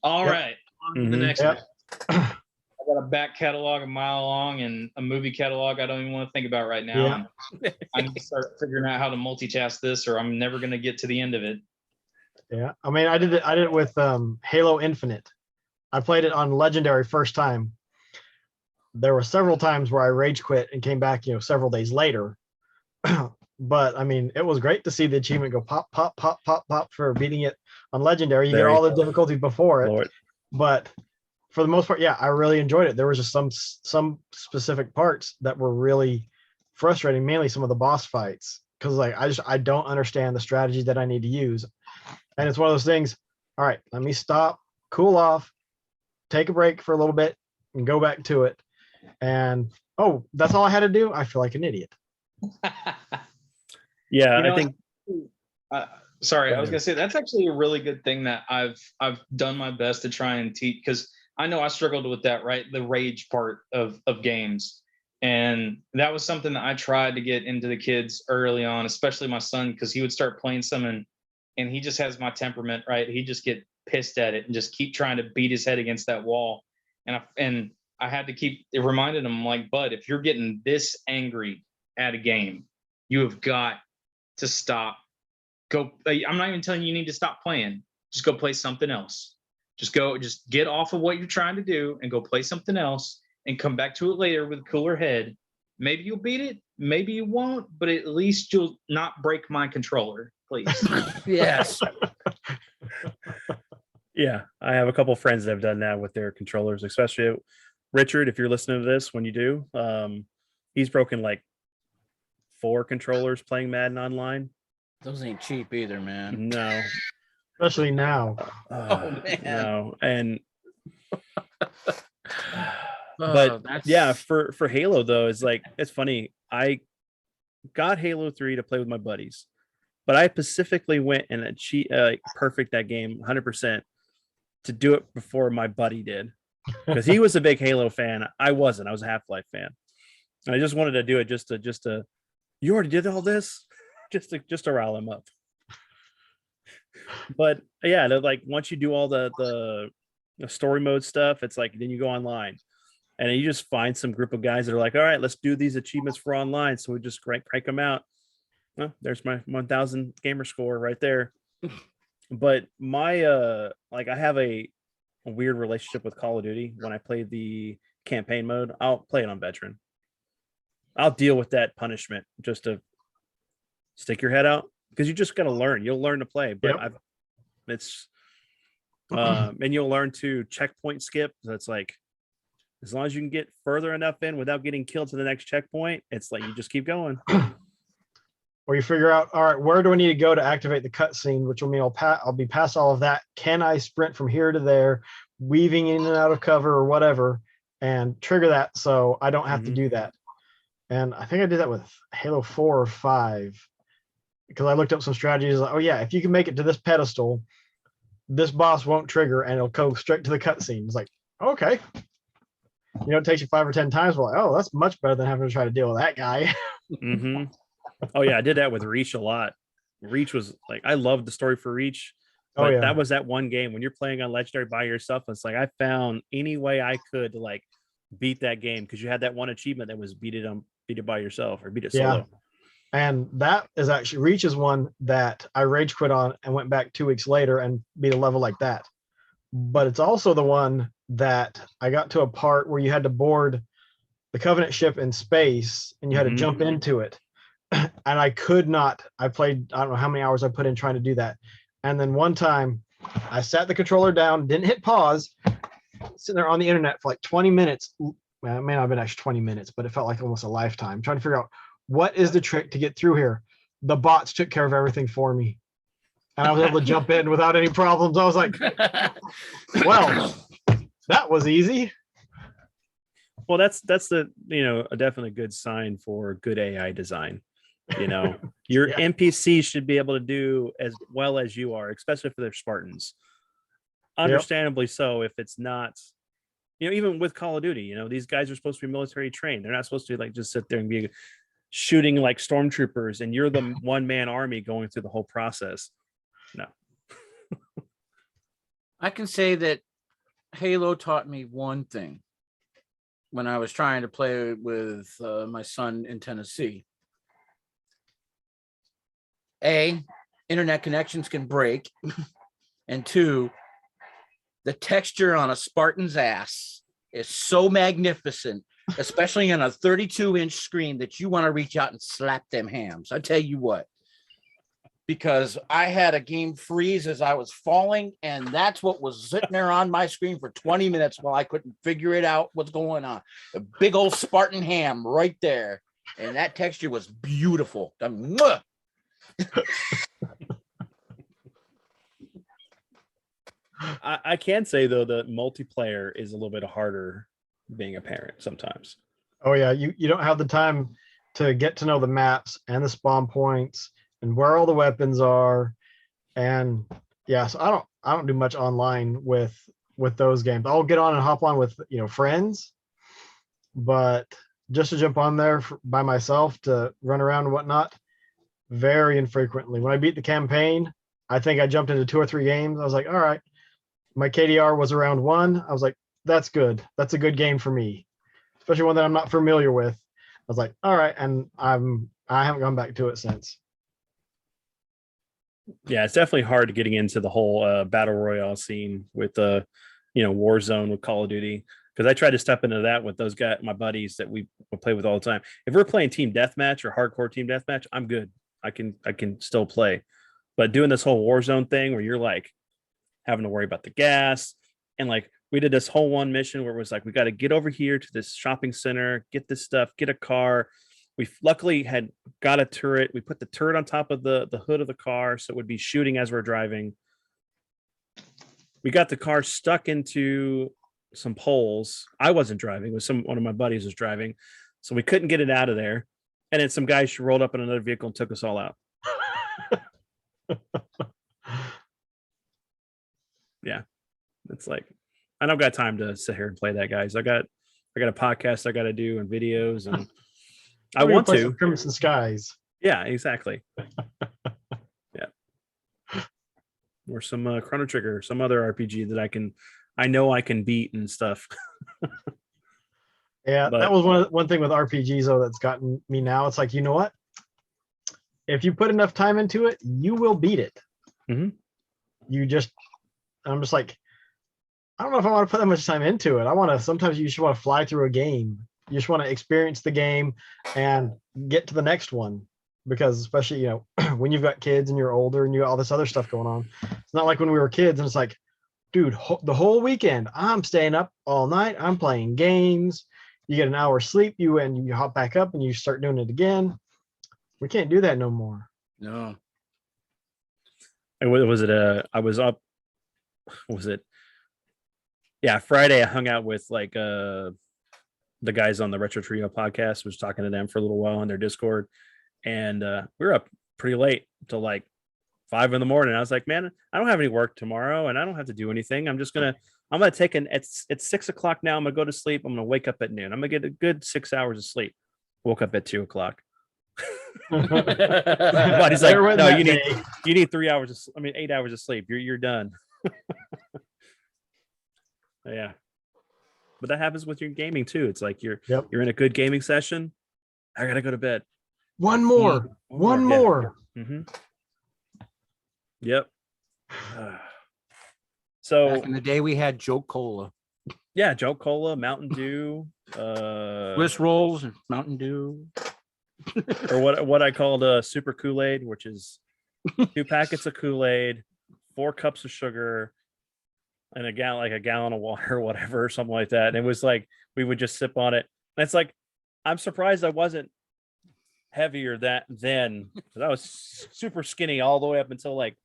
all right, on to the next one. I got a back catalog a mile long and a movie catalog I don't even want to think about right now. I need to start figuring out how to multitask this, or I'm never going to get to the end of it. Yeah, I mean, I did it with Halo Infinite. I played it on Legendary first time. There were several times where I rage quit and came back, several days later. But I mean, it was great to see the achievement go pop, pop, pop, pop, pop for beating it on Legendary. You get all the difficulties before it, Lord. but for the most part, yeah, I really enjoyed it. There was just some specific parts that were really frustrating, mainly some of the boss fights, because like I don't understand the strategy that I need to use, and it's one of those things. All right, let me stop, cool off, take a break for a little bit, and go back to it. And oh, that's all I had to do. I feel like an idiot. Yeah, You know, I think. Sorry, Go I was ahead. gonna say that's actually a really good thing that I've done my best to try and teach, because I know I struggled with that, right? The rage part of games. And that was something that I tried to get into the kids early on, especially my son, because he would start playing some and he just has my temperament, right? He just get pissed at it and just keep trying to beat his head against that wall. And I had to keep reminding him, like, bud, if you're getting this angry at a game, you have got to stop. Go. I'm not even telling you need to stop playing. Just go play something else. Just get off of what you're trying to do and go play something else and come back to it later with a cooler head. Maybe you'll beat it, maybe you won't, but at least you'll not break my controller, please. Yes. Yeah, I have a couple friends that have done that with their controllers, especially Richard. If you're listening to this, when you do, he's broken like 4 controllers playing Madden online. Those ain't cheap either, man. No, Especially now. Oh, man. No, and Oh, but that's yeah, for Halo though, it's funny. I got Halo 3 to play with my buddies, but I specifically went and perfect that game 100% to do it before my buddy did, because he was a big Halo fan. I wasn't. I was a Half-Life fan. And I just wanted to do it just to. You already did all this, just to rile him up. But yeah, like once you do all the story mode stuff, it's like then you go online. And you just find some group of guys that are like, all right, let's do these achievements for online. So we just crank them out. Well, there's my 1000 gamer score right there. But my I have a weird relationship with Call of Duty. When I play the campaign mode, I'll play it on veteran. I'll deal with that punishment just to stick your head out, because you just got to learn. You'll learn to play, but and you'll learn to checkpoint skip. So it's like, as long as you can get further enough in without getting killed to the next checkpoint, it's like you just keep going. Or you figure out, all right, where do I need to go to activate the cutscene, which will mean I'll be past all of that. Can I sprint from here to there, weaving in and out of cover or whatever, and trigger that so I don't have to do that? And I think I did that with Halo 4 or 5, because I looked up some strategies. Like, oh yeah, if you can make it to this pedestal, this boss won't trigger and it'll go straight to the cutscene. It's like, okay. It takes you 5 or 10 times. We're like, oh, that's much better than having to try to deal with that guy. Oh yeah, I did that with Reach a lot. Reach was like, I loved the story for Reach, but Oh yeah, that was that one game when you're playing on Legendary by yourself. It's like I found any way I could to like beat that game, because you had that one achievement that was beat it by yourself or beat it solo. And that is actually Reach is one that I rage quit on and went back 2 weeks later and beat a level like that. But it's also the one that I got to a part where you had to board the Covenant ship in space and you had to jump into it. And I could not. I played, I don't know how many hours I put in trying to do that. And then one time I sat the controller down, didn't hit pause, sitting there on the internet for like 20 minutes. Well, it may not have been actually 20 minutes, but it felt like almost a lifetime trying to figure out what is the trick to get through here. The bots took care of everything for me. And I was able to jump in without any problems. I was like, well, that was easy. Well, that's the a definitely good sign for good AI design. Your NPCs should be able to do as well as you are, especially if they're Spartans. Understandably so. If it's not, even with Call of Duty, these guys are supposed to be military trained. They're not supposed to like just sit there and be shooting like stormtroopers, and you're the one-man army going through the whole process. No. I can say that Halo taught me one thing when I was trying to play with my son in Tennessee. A, internet connections can break. And 2, the texture on a Spartan's ass is so magnificent, especially on a 32-inch screen, that you want to reach out and slap them hams. I tell you what, because I had a game freeze as I was falling, and that's what was sitting there on my screen for 20 minutes while I couldn't figure it out what's going on. A big old Spartan ham right there, and that texture was beautiful. I can say though that multiplayer is a little bit harder being a parent sometimes. Oh yeah, you don't have the time to get to know the maps and the spawn points and where all the weapons are. And yeah, so I don't do much online with those games. I'll get on and hop on with friends, but just to jump on there by myself to run around and whatnot, very infrequently. When I beat the campaign, I think I jumped into 2 or 3 games. I was like, all right, my KDR was around 1. I was like, that's good. That's a good game for me, especially one that I'm not familiar with. I was like, all right, and I haven't gone back to it since. Yeah, it's definitely hard getting into the whole battle royale scene with the Warzone with Call of Duty, because I tried to step into that with those guys, my buddies that we play with all the time. If we're playing team deathmatch or hardcore team deathmatch, I'm good. I can still play. But doing this whole Warzone thing where you're like having to worry about the gas, and like we did this whole one mission where it was like, we got to get over here to this shopping center, get this stuff, get a car. We luckily had got a turret. We put the turret on top of the hood of the car, so it would be shooting as we're driving. We got the car stuck into some poles. I wasn't driving. It was one of my buddies was driving. So we couldn't get it out of there. And then some guys rolled up in another vehicle and took us all out. Yeah. It's like, I don't got time to sit here and play that, guys. I got a podcast I got to do and videos, and I want to. Crimson Skies. Yeah, exactly. Yeah. Or some Chrono Trigger, some other RPG that I know I can beat and stuff. Yeah, that was one thing with RPGs though that's gotten me now. It's like, you know what? If you put enough time into it, you will beat it. Mm-hmm. I'm just like, I don't know if I want to put that much time into it. Sometimes you just want to fly through a game. You just want to experience the game and get to the next one, because especially, when you've got kids and you're older and you got all this other stuff going on, it's not like when we were kids and it's like, dude, the whole weekend I'm staying up all night. I'm playing games. You get an hour sleep, you hop back up and you start doing it again. We can't do that no more. No. And was it I was up, was it? Yeah, Friday I hung out with like the guys on the Retro Trio podcast, was talking to them for a little while on their Discord, and we were up pretty late till like 5 a.m. I was like, man, I don't have any work tomorrow and I don't have to do anything. I'm gonna take it's 6 o'clock now. I'm gonna go to sleep. I'm gonna wake up at noon. I'm gonna get a good 6 hours of sleep. Woke up at 2 o'clock. But he's like, no, you need 3 hours 8 hours of sleep. You're done. Yeah. But that happens with your gaming too. It's like you're in a good gaming session. I gotta go to bed. One more. Yeah. Mm-hmm. Yep. So back in the day we had Joke Cola. Yeah, Joke Cola, Mountain Dew, Swiss rolls and Mountain Dew. Or what I called super Kool-Aid, which is 2 packets of Kool-Aid, 4 cups of sugar, and a gallon of water or whatever, something like that. And it was like we would just sip on it. And it's like, I'm surprised I wasn't heavier then, because I was super skinny all the way up until like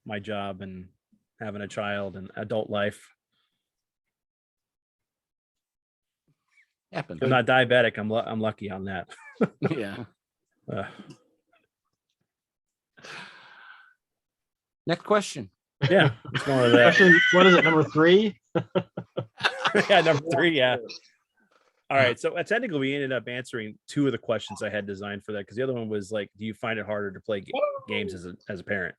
my job and having a child and adult life. Happens. I'm not diabetic. I'm lucky on that. Yeah. Next question. Yeah, it's more of that. Question, what is it, number 3? Yeah, number 3. Yeah. All right. So technically, we ended up answering 2 of the questions I had designed for that, because the other one was like, do you find it harder to play games as a parent?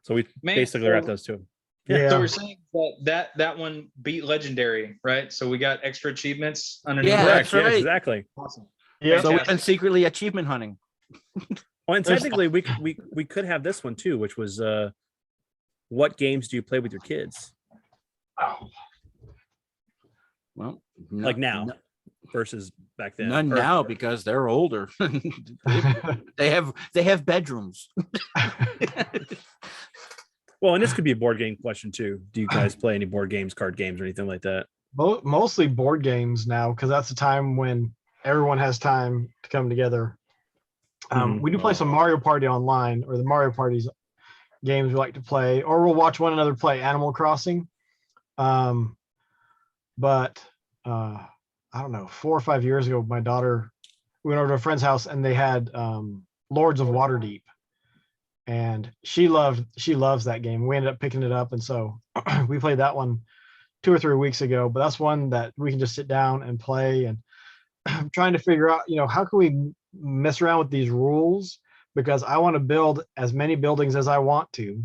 So we basically wrapped those 2. Yeah. So we're saying that one beat legendary, right? So we got extra achievements underneath. Yeah, that. that's right. Yeah, exactly. Awesome. Yeah. So we've been secretly achievement hunting. Well, and technically, we could have this one too, which was what games do you play with your kids? Well, Like now versus back then. None Or- now because they're older. they have bedrooms. Well, and this could be a board game question too. Do you guys play any board games, card games, or anything like that? Mostly board games now, because that's the time when everyone has time to come together. Mhm. We do play some Mario Party online, or the Mario Parties games we like to play, or we'll watch one another play Animal Crossing. But I don't know, 4 or 5 years ago, my daughter, we went over to a friend's house and they had Lords of Waterdeep, and she loves that game. We ended up picking it up, and so we played that one 2 or 3 weeks ago. But that's one that we can just sit down and play. And I'm trying to figure out, how can we mess around with these rules, because I want to build as many buildings as I want to.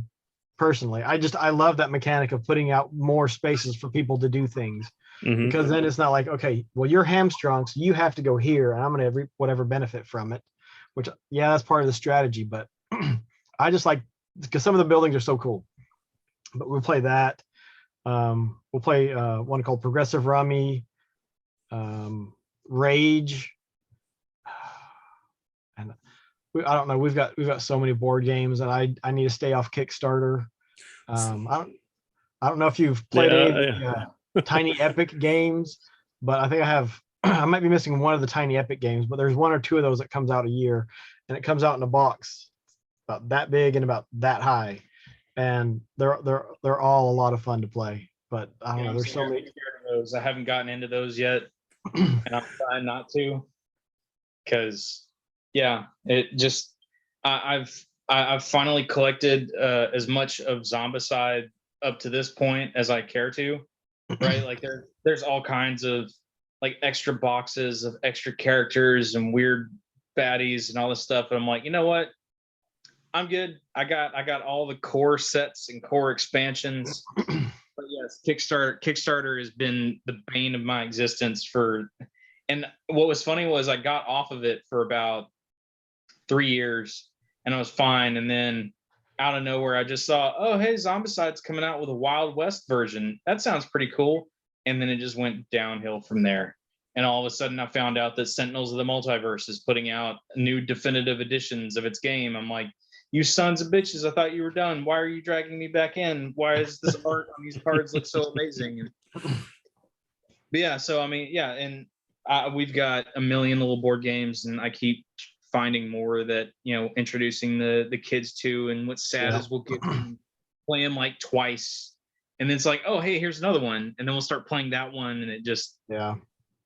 Personally, I love that mechanic of putting out more spaces for people to do things, Mhm. because then it's not like, okay, well, you're hamstrung, so you have to go here, and I'm going to reap whatever benefit from it. Which, yeah, that's part of the strategy, but I just like, because some of the buildings are so cool. But we'll play that. We'll play one called Progressive Rummy, Rage, and I don't know. We've got so many board games, and I need to stay off Kickstarter. I don't know if you've played any of the Tiny Epic games, but I think I have. I might be missing one of the Tiny Epic games, but there's 1 or 2 of those that comes out a year, and it comes out in a box about that big and about that high, and they're all a lot of fun to play. But I don't know. There's so many. Scared of those. I haven't gotten into those yet, and I'm trying not to, because it just I've finally collected as much of Zombicide up to this point as I care to, right? Like there's all kinds of like extra boxes of extra characters and weird baddies and all this stuff, and I'm like, you know what? I'm good. I got all the core sets and core expansions. But yes, Kickstarter has been the bane of my existence and what was funny was I got off of it for about 3 years and I was fine. And then out of nowhere, I just saw, oh, hey, Zombicide's coming out with a Wild West version. That sounds pretty cool. And then it just went downhill from there. And all of a sudden I found out that Sentinels of the Multiverse is putting out new definitive editions of its game. I'm like, you sons of bitches, I thought you were done. Why are you dragging me back in? Why is this art on these cards look so amazing? But yeah, so I mean, yeah, and we've got a million little board games, and I keep finding more that introducing the kids to. And what's sad is we'll get them, play them like twice, and then it's like, oh, hey, here's another one, and then we'll start playing that one, and it just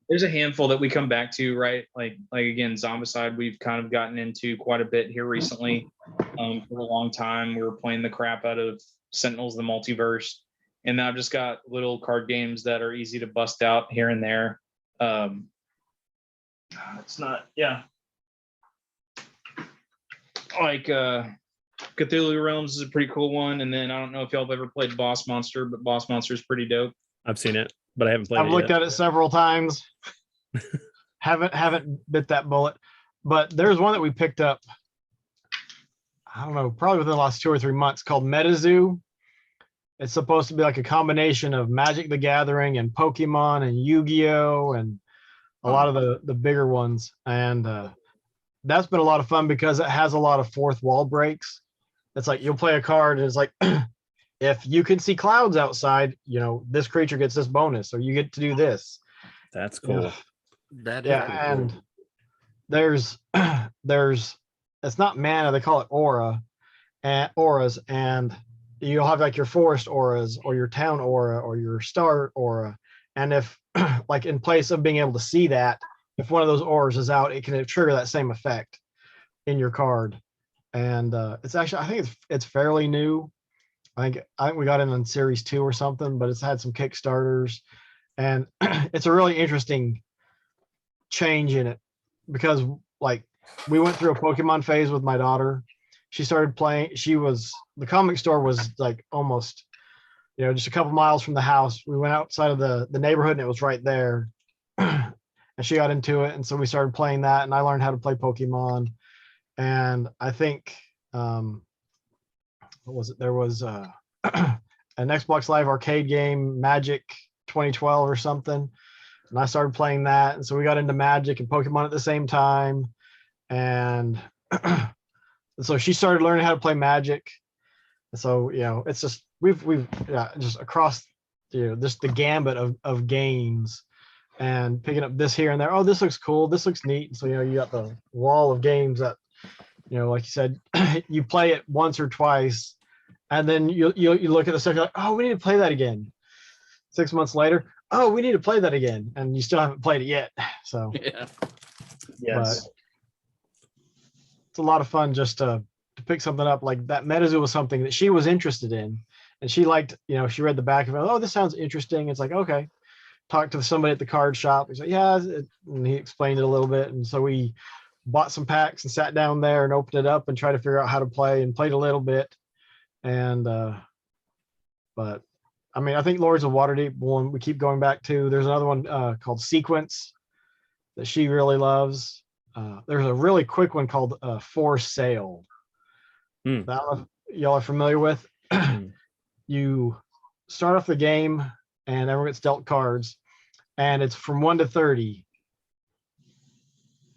there's a handful that we come back to, right? Like again, Zombicide, we've kind of gotten into quite a bit here recently. For a long time, we were playing the crap out of Sentinels of the Multiverse, and now I've just got little card games that are easy to bust out here and there. It's not, like Cthulhu Realms is a pretty cool one, and then I don't know if y'all have ever played Boss Monster, but Boss Monster is pretty dope. I've seen it, but I haven't played it I've looked yet. at it several times. haven't bit that bullet, but there's one that we picked up, I don't know, probably within the last 2 or 3 months, called MetaZoo. It's supposed to be like a combination of Magic the Gathering and Pokemon and Yu-Gi-Oh! And a lot of the bigger ones. And that's been a lot of fun because it has a lot of fourth wall breaks. It's like you'll play a card and it's like, if you can see clouds outside, this creature gets this bonus, or you get to do this. That's cool. That is pretty cool. And there's it's not mana, they call it auras, and you'll have like your forest auras or your town aura or your star aura. And if like in place of being able to see that, if one of those auras is out, it can trigger that same effect in your card. And it's actually, I think it's fairly new. I think we got it on series 2 or something, but it's had some Kickstarters, and it's a really interesting change in it, because like we went through a Pokemon phase with my daughter. She started playing. The comic store was like almost, just a couple miles from the house. We went outside of the neighborhood and it was right there. And she got into it. And so we started playing that, and I learned how to play Pokemon. And I think, what was it? There was an Xbox Live arcade game, Magic 2012 or something. And I started playing that. And so we got into Magic and Pokemon at the same time. And so she started learning how to play Magic. And so, it's just, we've just across, just the gambit of games and picking up this here and there. Oh, this looks cool. This looks neat. And so, you got the wall of games that, like you said, you play it once or twice. And then you look at the stuff, you're like, oh, we need to play that again. 6 months later, oh, we need to play that again. And you still haven't played it yet. So, Yeah. Yes. but it's a lot of fun just to pick something up like that. MetaZoo was something that she was interested in. And she liked, she read the back of it. Oh, this sounds interesting. It's like, okay. Talk to somebody at the card shop. He's like, yeah. And he explained it a little bit. And so we bought some packs and sat down there and opened it up and tried to figure out how to play and played a little bit. And, but I mean, I think Lords of Waterdeep one we keep going back to. There's another one called Sequence that she really loves. There's a really quick one called For Sale. That one y'all are familiar with. You start off the game and everyone gets dealt cards, and it's from 1 to 30.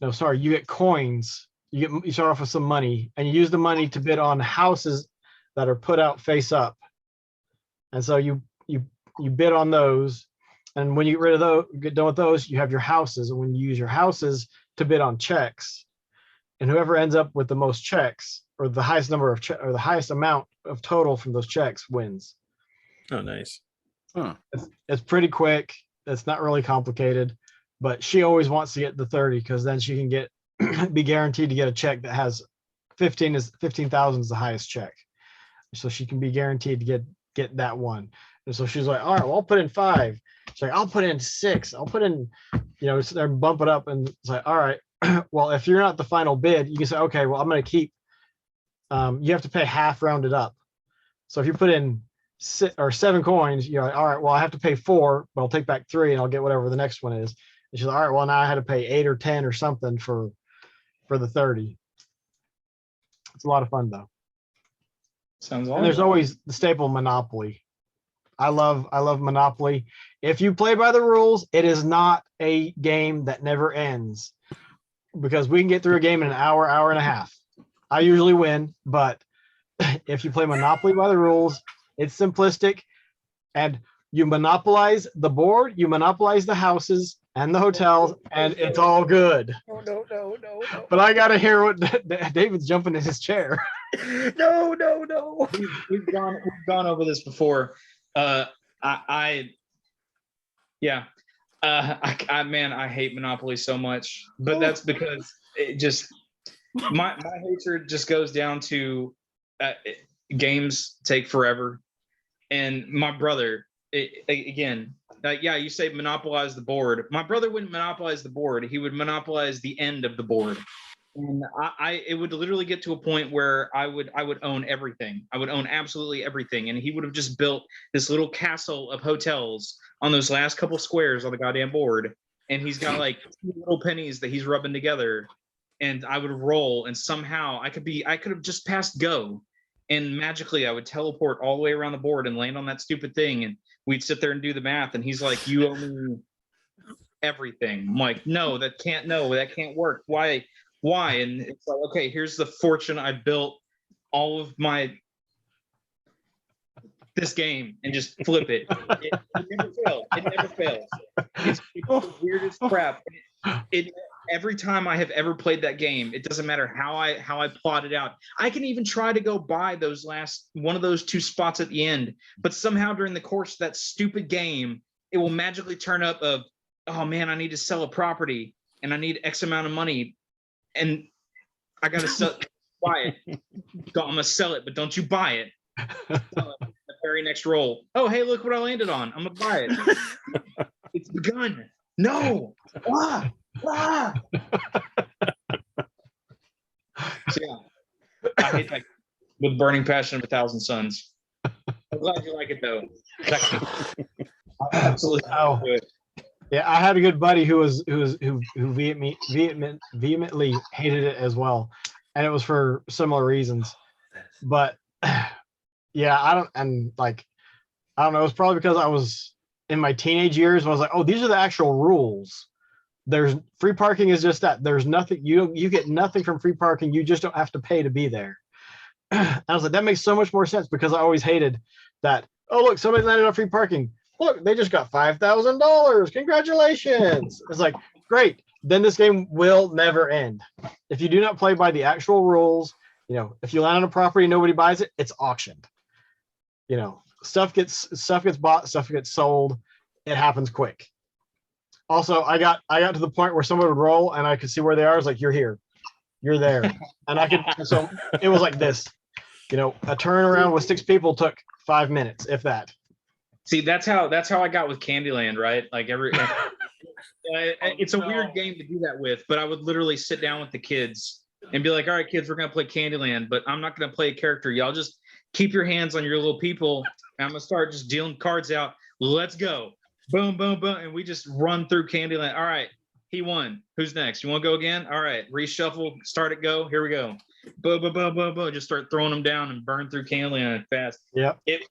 No, sorry, you get coins. You start off with some money, and you use the money to bid on houses that are put out face up. And so you bid on those, and when you get rid of those, get done with those, you have your houses. And when you use your houses to bid on checks, and whoever ends up with the most checks or the highest number of or the highest amount of total from those checks wins. Oh, nice. Huh. It's pretty quick. It's not really complicated, but she always wants to get the 30 because then she can get be guaranteed to get a check that has 15,000 is the highest check. So she can be guaranteed to get that one. And so she's like, all right, well, I'll put in 5. She's like, I'll put in 6. I'll put in, so they're bump it up. And it's like, all right, well, if you're not the final bid, you can say, okay, well, I'm going to keep, you have to pay half rounded up. So if you put in 7 coins, you're like, all right, well, I have to pay 4, but I'll take back 3 and I'll get whatever the next one is. And she's like, all right, well, now I had to pay 8 or 10 or something for the 30. It's a lot of fun though. Sounds And awesome. there's always the staple Monopoly. I love Monopoly. If you play by the rules, it is not a game that never ends, because we can get through a game in an hour, hour and a half. I usually win, but if you play Monopoly by the rules, it's simplistic, and you monopolize the board, you monopolize the houses and the hotels, and it's all good. No. But I gotta hear what David's jumping in his chair. No. We've gone over this before. I hate Monopoly so much, but that's because it just my hatred just goes down to games take forever. And my brother, you say monopolize the board. My brother wouldn't monopolize the board. He would monopolize the end of the board. And it would literally get to a point where I would own everything. I would own absolutely everything. And he would have just built this little castle of hotels on those last couple squares on the goddamn board. And he's got like 2 little pennies that he's rubbing together. And I would roll, and somehow I could have just passed go. And magically I would teleport all the way around the board and land on that stupid thing. And we'd sit there and do the math. And he's like, you owe me everything. I'm like, no, that can't work. Why? And it's like, okay, here's the fortune I built all of this game, and just flip it. It never fails. It's the weirdest crap. Every time I have ever played that game, it doesn't matter how I plot it out. I can even try to go buy one of those 2 spots at the end, but somehow during the course of that stupid game, it will magically turn up of, oh man, I need to sell a property and I need X amount of money, and I gotta buy it. I'm gonna sell it, but don't you buy it. The very next roll, oh hey, look what I landed on. I'm gonna buy it. It's begun. No. So, yeah, I hate that with burning passion of 1,000 suns. I'm glad you like it though. I absolutely do it. Yeah, I had a good buddy who vehemently hated it as well, and it was for similar reasons. But yeah, I don't, and like I don't know. It's probably because I was in my teenage years. I was like, oh, these are the actual rules. There's free parking is just that. There's nothing you get nothing from free parking. You just don't have to pay to be there. I was like, that makes so much more sense because I always hated that. Oh, look, somebody landed on free parking. Look, they just got $5,000. Congratulations. It's like, great. Then this game will never end. If you do not play by the actual rules, if you land on a property and nobody buys it, it's auctioned. Stuff gets bought, stuff gets sold. It happens quick. Also, I got to the point where someone would roll and I could see where they are. I was like, you're here, you're there. And I could, so it was like this, a turnaround with 6 people took 5 minutes, if that. See, that's how I got with Candyland, right? Like it's a weird game to do that with, but I would literally sit down with the kids and be like, all right, kids, we're going to play Candyland, but I'm not going to play a character. Y'all just keep your hands on your little people. And I'm going to start just dealing cards out. Let's go. Boom, boom, boom. And we just run through Candyland. All right. He won. Who's next? You want to go again? All right. Reshuffle. Start it. Go. Here we go. Boom, boom, boom, boom, boom. Just start throwing them down and burn through Candyland fast. Yeah. It's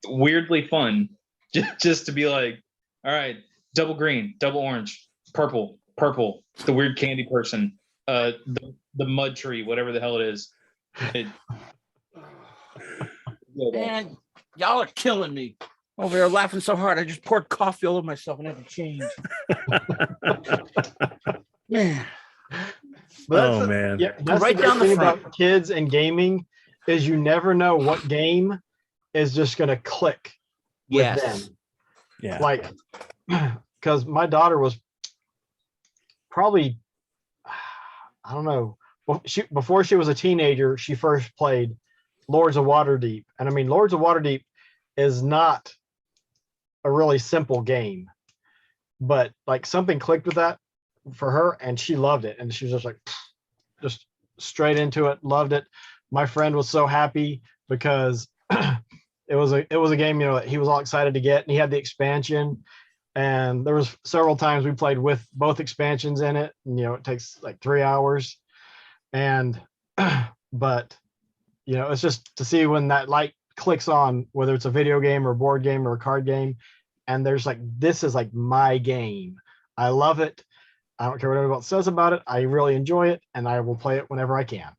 weirdly fun just to be like, all right, double green, double orange, purple, the weird candy person, the mud tree, whatever the hell it is. Man, y'all are killing me over there laughing so hard. I just poured coffee all over myself and had to change. Man. Oh man. Yeah, that's right down the thing front. about kids and gaming is you never know what game is just gonna click with them. Yeah. Like, because my daughter was probably, I don't know, before she was a teenager, she first played Lords of Waterdeep. And I mean, Lords of Waterdeep is not a really simple game, but like something clicked with that for her and she loved it. And she was just like, just straight into it, loved it. My friend was so happy because it was a game, that he was all excited to get, and he had the expansion. And there was several times we played with both expansions in it. And, it takes like 3 hours. And, but, it's just to see when that light clicks on, whether it's a video game or a board game or a card game. And there's like, this is like my game. I love it. I don't care what everyone else says about it. I really enjoy it, and I will play it whenever I can.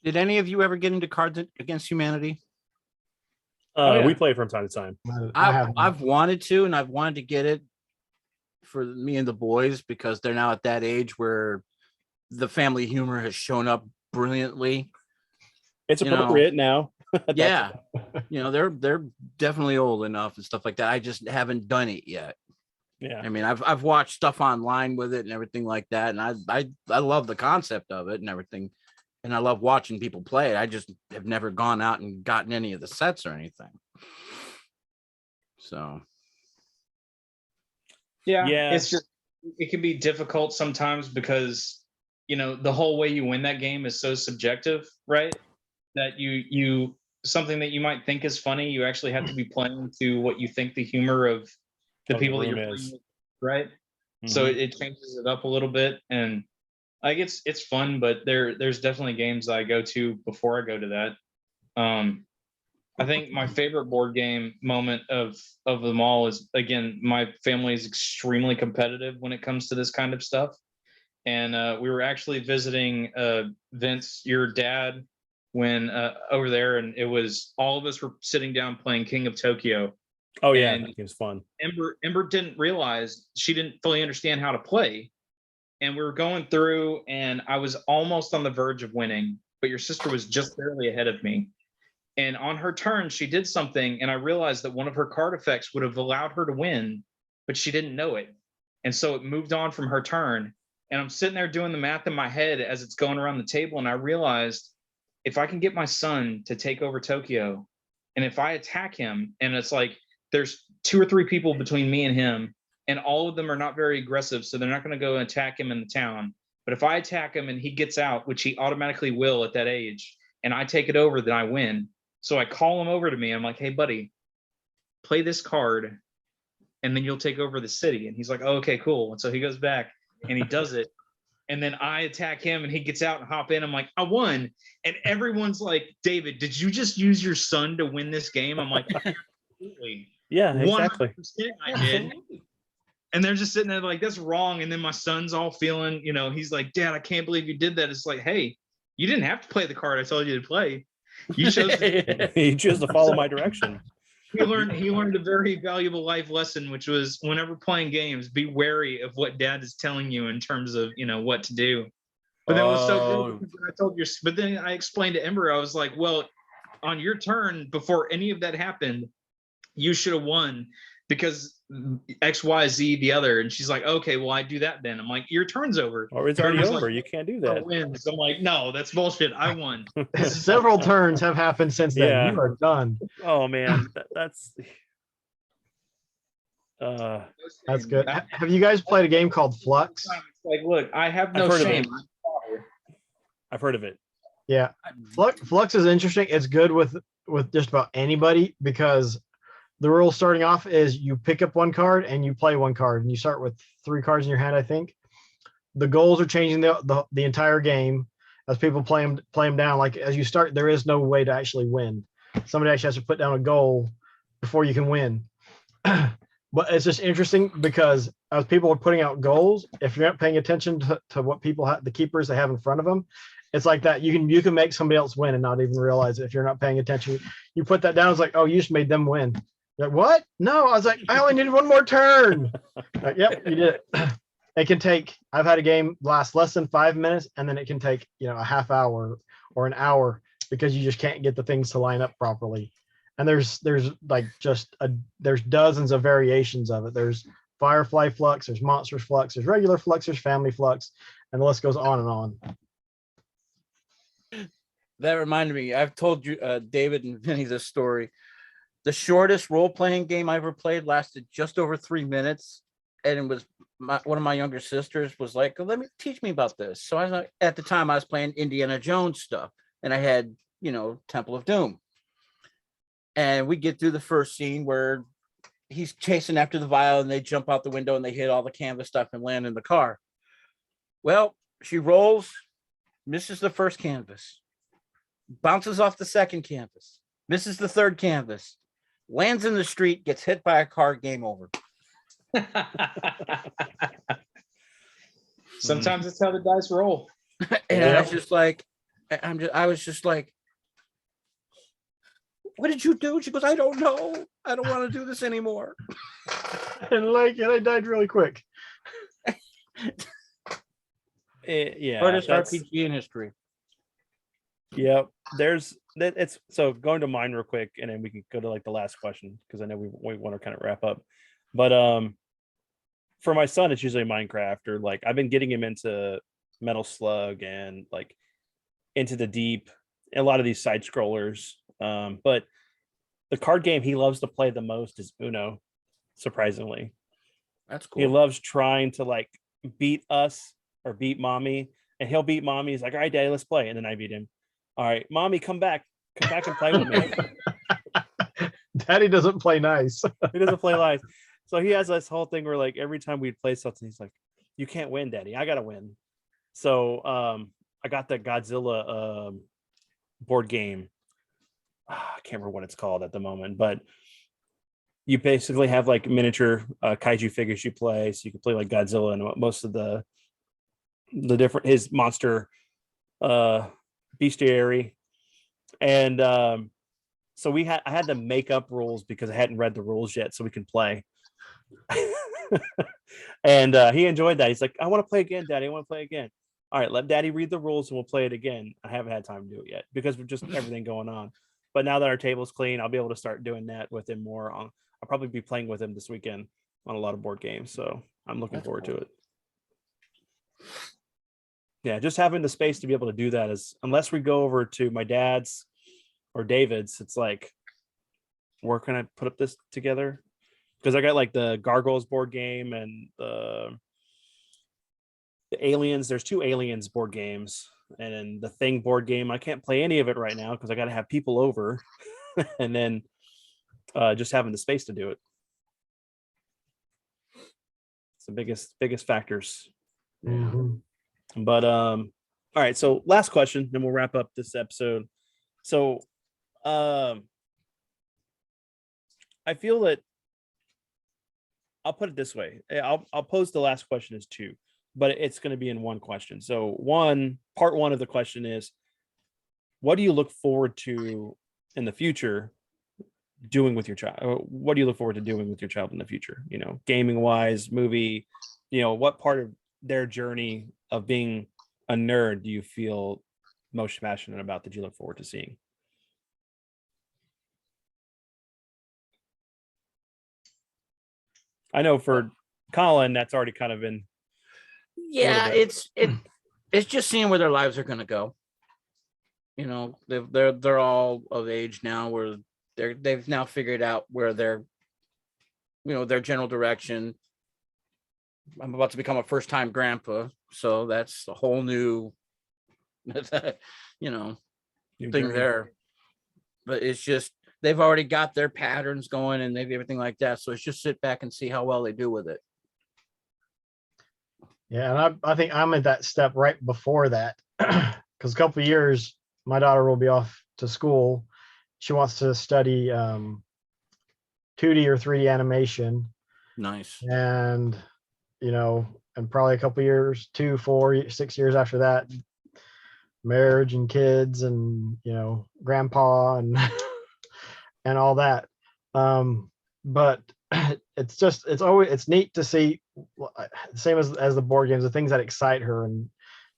Did any of you ever get into Cards Against Humanity? We play from time to time. I've wanted to, and I've wanted to get it for me and the boys because they're now at that age where the family humor has shown up brilliantly. It's appropriate now. Yeah. They're definitely old enough and stuff like that. I just haven't done it yet. Yeah. I mean, I've watched stuff online with it and everything like that. And I love the concept of it and everything. And I love watching people play it. I just have never gone out and gotten any of the sets or anything. So. Yeah. Yeah. It's just, it can be difficult sometimes because, the whole way you win that game is so subjective, right? That you something that you might think is funny, you actually have to be playing to what you think the humor of the people that you're playing with, right? Mm-hmm. So it changes it up a little bit, and like it's fun, but there's definitely games I go to before I go to that. I think my favorite board game moment of them all is, again, my family is extremely competitive when it comes to this kind of stuff, and we were actually visiting Vince, your dad, when over there, and it was all of us were sitting down playing King of Tokyo. Oh yeah, that game's fun. Ember didn't realize, she didn't fully understand how to play, and we were going through, and I was almost on the verge of winning, but your sister was just barely ahead of me. And on her turn, she did something, and I realized that one of her card effects would have allowed her to win, but she didn't know it, and so it moved on from her turn. And I'm sitting there doing the math in my head as it's going around the table, and I realized, if I can get my son to take over Tokyo, and if I attack him, and it's like there's 2 or 3 people between me and him, and all of them are not very aggressive, so they're not going to go and attack him in the town. But if I attack him and he gets out, which he automatically will at that age, and I take it over, then I win. So I call him over to me. I'm like, hey, buddy, play this card, and then you'll take over the city. And he's like, oh, okay, cool. And so he goes back and he does it. and then I attack him and he gets out and hop in. I'm like, I won. And everyone's like, David, did you just use your son to win this game? I'm like, absolutely. Yeah, exactly. 100% I did. And they're just sitting there like, that's wrong. And then my son's all feeling, he's like, Dad, I can't believe you did that. It's like, hey, you didn't have to play the card I told you to play. You chose to He chose to follow my direction. he learned a very valuable life lesson, which was whenever playing games, be wary of what dad is telling you in terms of what to do. But then it was so good. I told you, but then I explained to Ember, I was like, well, on your turn, before any of that happened, you should have won because XYZ the other. And she's like, okay, well, I do that then. I'm like, your turn's over. Or it's already over. You can't do that. Wins. I'm like, no, that's bullshit. I won. Several turns have happened since then. Yeah. You are done. Oh man, that's good. Have you guys played a game called Flux? It's like, look, I have no I've heard of shame. it. I've heard of it. Yeah, Flux is interesting. It's good with just about anybody because the rule starting off is you pick up one card and you play one card, and you start with 3 cards in your hand. I think the goals are changing the entire game as people play them down. Like as you start, there is no way to actually win. Somebody actually has to put down a goal before you can win. But it's just interesting because as people are putting out goals, if you're not paying attention to what people have, the keepers they have in front of them, it's like that. You can make somebody else win and not even realize it if you're not paying attention. You put that down, it's like, oh, you just made them win. You're like, what? No, I was like, I only needed one more turn. Like, yep, you did it. It can take, I've had a game last less than 5 minutes, and then it can take, a half hour or an hour because you just can't get the things to line up properly. And there's like there's dozens of variations of it. There's Firefly Flux, there's Monsters Flux, there's regular Flux, there's Family Flux, and the list goes on and on. That reminded me, I've told you, David and Vinny, this story. The shortest role-playing game I ever played lasted just over 3 minutes. And it was one of my younger sisters was like, teach me about this. So I was like, at the time I was playing Indiana Jones stuff, and I had, Temple of Doom. And we get through the first scene where he's chasing after the vial and they jump out the window and they hit all the canvas stuff and land in the car. Well, she rolls, misses the first canvas, bounces off the second canvas, misses the third canvas, lands in the street, gets hit by a car, game over. Sometimes that's how the dice roll. And I was just like, what did you do? She goes, I don't know. I don't want to do this anymore. And I died really quick. Yeah. Hardest RPG in history. Yep. It's so going to mine real quick, and then we can go to like the last question because I know we want to kind of wrap up. But for my son, it's usually Minecraft, or like I've been getting him into Metal Slug and like Into the Deep, and a lot of these side scrollers. But the card game he loves to play the most is Uno, surprisingly. That's cool. He loves trying to like beat us or beat mommy, and he'll beat mommy. He's like, all right, daddy, let's play. And then I beat him. All right, mommy, come back and play with me. Daddy doesn't play nice. He doesn't play nice. So he has this whole thing where like every time we'd play something, he's like, you can't win, daddy. I gotta win. So I got the Godzilla board game. I can't remember what it's called at the moment, but you basically have like miniature kaiju figures you play. So you can play like Godzilla and most of the different, his monster bestiary. And so I had to make up rules because I hadn't read the rules yet so we can play. And he enjoyed that. He's like, I want to play again, daddy. I want to play again. All right, let daddy read the rules and we'll play it again. I haven't had time to do it yet because of just everything going on. But now that our table's clean, I'll be able to start doing that with him more. I'll probably be playing with him this weekend on a lot of board games. So I'm looking forward to it. Yeah, just having the space to be able to do that is, unless we go over to my dad's or David's, it's like, where can I put up this together? Because I got like the Gargoyles board game and the Aliens. There's 2 Aliens board games. And the Thing board game, I can't play any of it right now because I got to have people over, and then just having the space to do it. It's the biggest factors. Mm-hmm. But all right, so last question, then we'll wrap up this episode. So I feel that I'll put it this way. I'll pose the last question as two, but it's going to be in one question. So part one of the question is, what do you look forward to in the future doing with your child? What do you look forward to doing with your child in the future? You know, gaming wise, movie, you know, what part of their journey of being a nerd do you feel most passionate about that you look forward to seeing? I know for Colin, that's already kind of been. Yeah, it's just seeing where their lives are going to go. You know, they're all of age now where they've now figured out where their general direction. I'm about to become a first-time grandpa, so that's a whole new, New thing journey. there. But it's just they've already got their patterns going and they've everything like that. So it's just sit back and see how well they do with it. Yeah, and I think I'm at that step right before that, because a couple of years my daughter will be off to school. She wants to study 2D or 3D animation. Nice. And and probably a couple of years, 2, 4, 6 years after that, marriage and kids and grandpa and and all that. But it's neat to see, same as the board games, the things that excite her and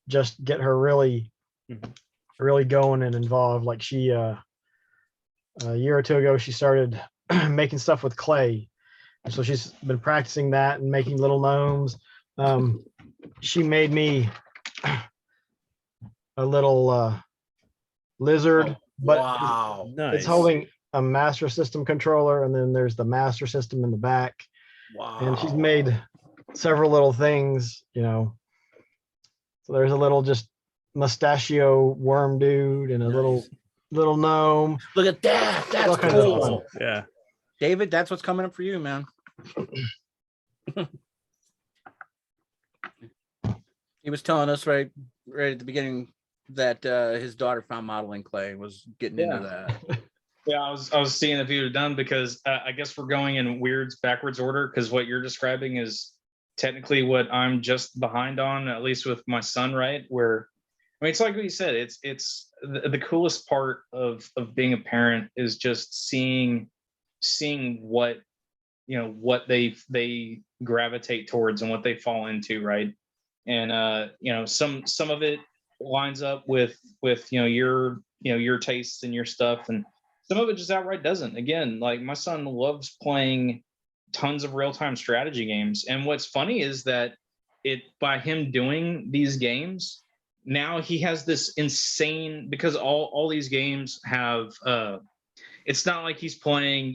just get her really going and involved. Like she a year or two ago she started making stuff with clay, and so she's been practicing that and making little gnomes. She made me a little lizard, but wow, Nice. it's holding a Master System controller, and then there's the Master System in the back. wow. And she's made several little things, So there's a little just mustachio worm dude and a Nice. little gnome. Look at that. That's All kinds of cool. fun. Yeah. David, that's what's coming up for you, man. He was telling us right at the beginning that his daughter found modeling clay and was getting into that. Yeah, I was seeing if you had done, because I guess we're going in backwards order, because what you're describing is technically what I'm just behind on, at least with my son, right? Where, I mean, it's like what you said, it's the coolest part of being a parent is just seeing what what they gravitate towards and what they fall into, right? And some of it lines up with your tastes and your stuff, and some of it just outright doesn't. Again, like my son loves playing tons of real-time strategy games. And what's funny is that by him doing these games, now he has this insane, because all these games have it's not like he's playing,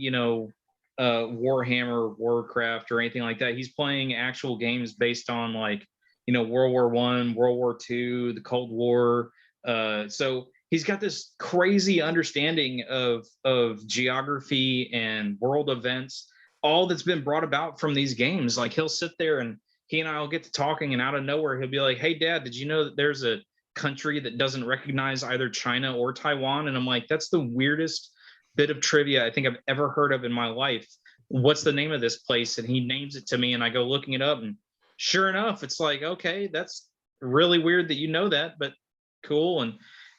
Warhammer, Warcraft, or anything like that. He's playing actual games based on like, World War I, World War II, the Cold War. So he's got this crazy understanding of geography and world events, all that's been brought about from these games. Like he'll sit there and he and I will get to talking, and out of nowhere he'll be like, "Hey Dad, did you know that there's a country that doesn't recognize either China or Taiwan?" And I'm like, "That's the weirdest bit of trivia I think I've ever heard of in my life. What's the name of this place?" And he names it to me, and I go looking it up, and sure enough, it's like, okay, that's really weird that you know that, but cool. And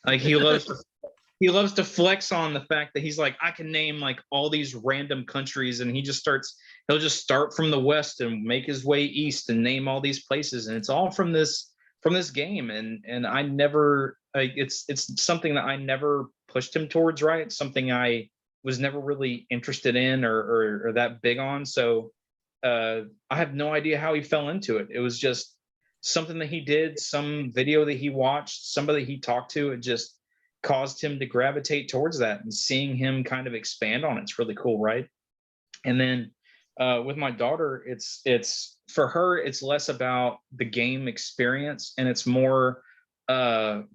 like he loves to flex on the fact that he's like, I can name like all these random countries, and he'll just start from the west and make his way east and name all these places, and it's all from this game. And I never, it's something that I never pushed him towards, right? It's something I was never really interested in or that big on. So I have no idea how he fell into it. It was just something that he did, some video that he watched, somebody he talked to. It just caused him to gravitate towards that, and seeing him kind of expand on it's really cool, right? And then with my daughter, it's for her, it's less about the game experience, and it's more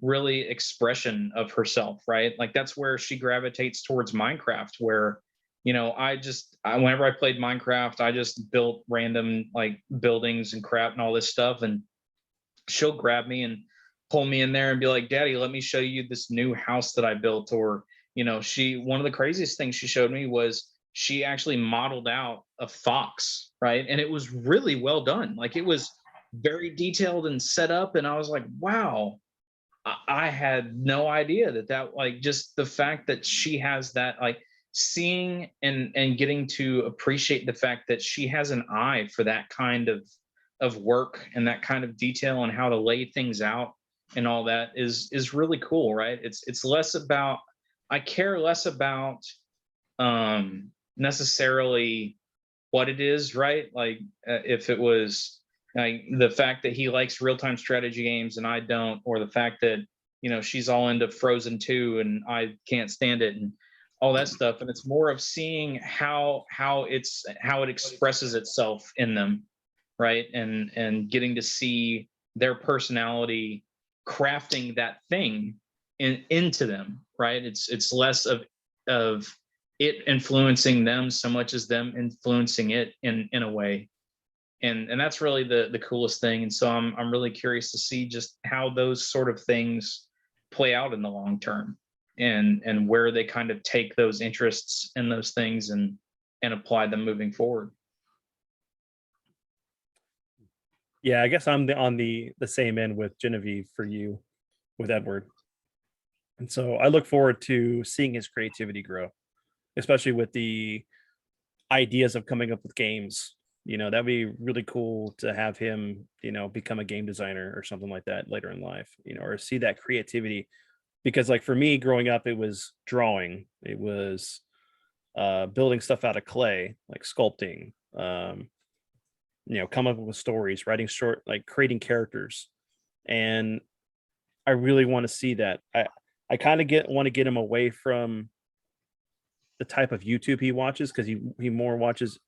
really expression of herself, right? Like that's where she gravitates towards Minecraft, where whenever I played Minecraft, I just built random like buildings and crap and all this stuff, and she'll grab me and pull me in there and be like, Daddy, let me show you this new house that I built. Or, one of the craziest things she showed me was she actually modeled out a fox, right? And it was really well done. Like, it was very detailed and set up. And I was like, wow, I had no idea that like, just the fact that she has that, like, seeing and getting to appreciate the fact that she has an eye for that kind of work and that kind of detail and how to lay things out and all that is really cool, right? It's less about, I care less about necessarily what it is, right? Like, if it was like the fact that he likes real-time strategy games and I don't, or the fact that she's all into Frozen 2 and I can't stand it and all that stuff. And it's more of seeing how it expresses itself in them, right? And getting to see their personality crafting that thing into them, right? It's less of it influencing them so much as them influencing it in a way. And that's really the coolest thing. And so I'm really curious to see just how those sort of things play out in the long term, and where they kind of take those interests in those things and apply them moving forward. Yeah, I guess I'm on the same end with Genevieve for you with Edward. And so I look forward to seeing his creativity grow, especially with the ideas of coming up with games. That'd be really cool to have him, become a game designer or something like that later in life, or see that creativity. Because like for me growing up, it was drawing, it was building stuff out of clay, like sculpting, come up with stories, writing short, like creating characters. And I really want to see that. I kind of want to get him away from the type of YouTube he watches, because he more watches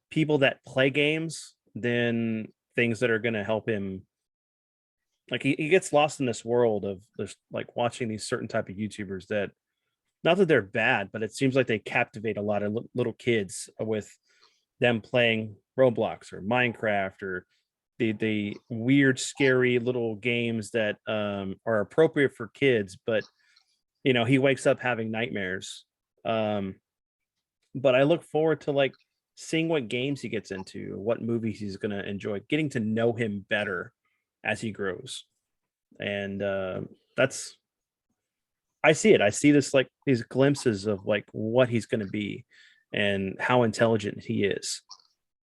people that play games than things that are going to help him. Like he gets lost in this world of this, like watching these certain type of YouTubers that, not that they're bad, but it seems like they captivate a lot of little kids with them playing Roblox or Minecraft or the weird, scary little games that are appropriate for kids. But, he wakes up having nightmares. But I look forward to like seeing what games he gets into, what movies he's going to enjoy, getting to know him better as he grows. And I see it. I see this, like these glimpses of like what he's going to be and how intelligent he is.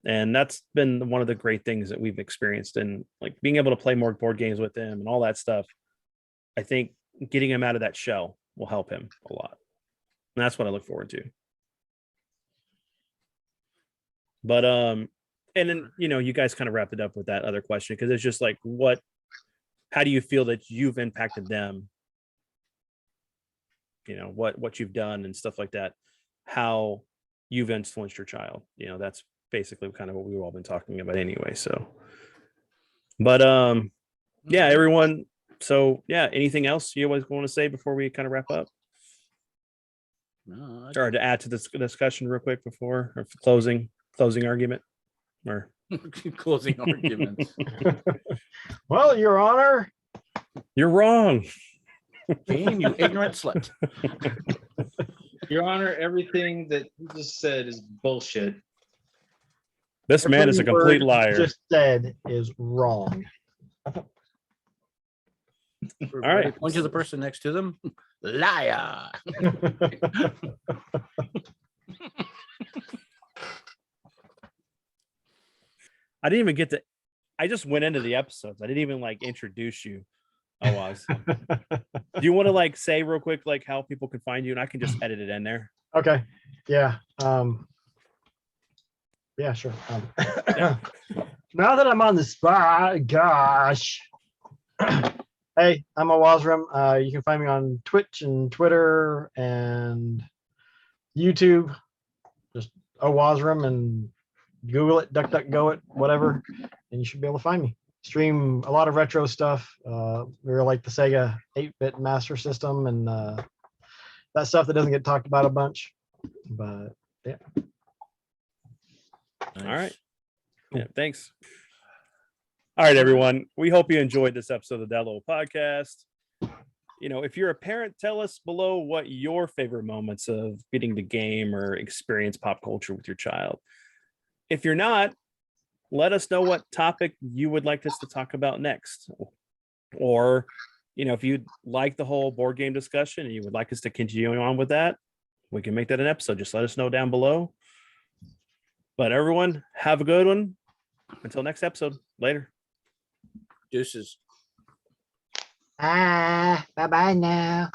And that's been one of the great things that we've experienced, and like being able to play more board games with him and all that stuff. I think getting him out of that shell will help him a lot. And that's what I look forward to. But and then you guys kind of wrapped it up with that other question, because it's just like, how do you feel that you've impacted them? What you've done and stuff like that, how you've influenced your child. That's basically kind of what we've all been talking about anyway. So, but yeah, everyone. So yeah, anything else you always want to say before we kind of wrap up? No, Or to add to this discussion real quick before, or closing argument, or closing arguments. Well, Your Honor, you're wrong. Bean, you ignorant slut. Your Honor, everything that you just said is bullshit. This man is a every complete word liar. Just said is wrong. All right. Point to the person next to them. Liar. I didn't even get to. I just went into the episodes. I didn't even like introduce you. Owaz. Do you want to like say real quick like how people can find you, and I can just edit it in there? Okay. Yeah. Yeah, sure. Now that I'm on the spot, gosh. Hey, I'm Owazrim. You can find me on Twitch and Twitter and YouTube. Just Owazrim, and Google it, DuckDuckGo it, whatever, and you should be able to find me. Stream a lot of retro stuff. We're like the Sega 8-bit Master System and that stuff that doesn't get talked about a bunch. But yeah. All right. Yeah, thanks. All right, everyone. We hope you enjoyed this episode of the Little Podcast. If you're a parent, tell us below what your favorite moments of getting the game or experience pop culture with your child. If you're not, let us know what topic you would like us to talk about next. Or, if you'd like the whole board game discussion and you would like us to continue on with that, we can make that an episode. Just let us know down below. But everyone, have a good one. Until next episode. Later. Deuces. Bye bye now.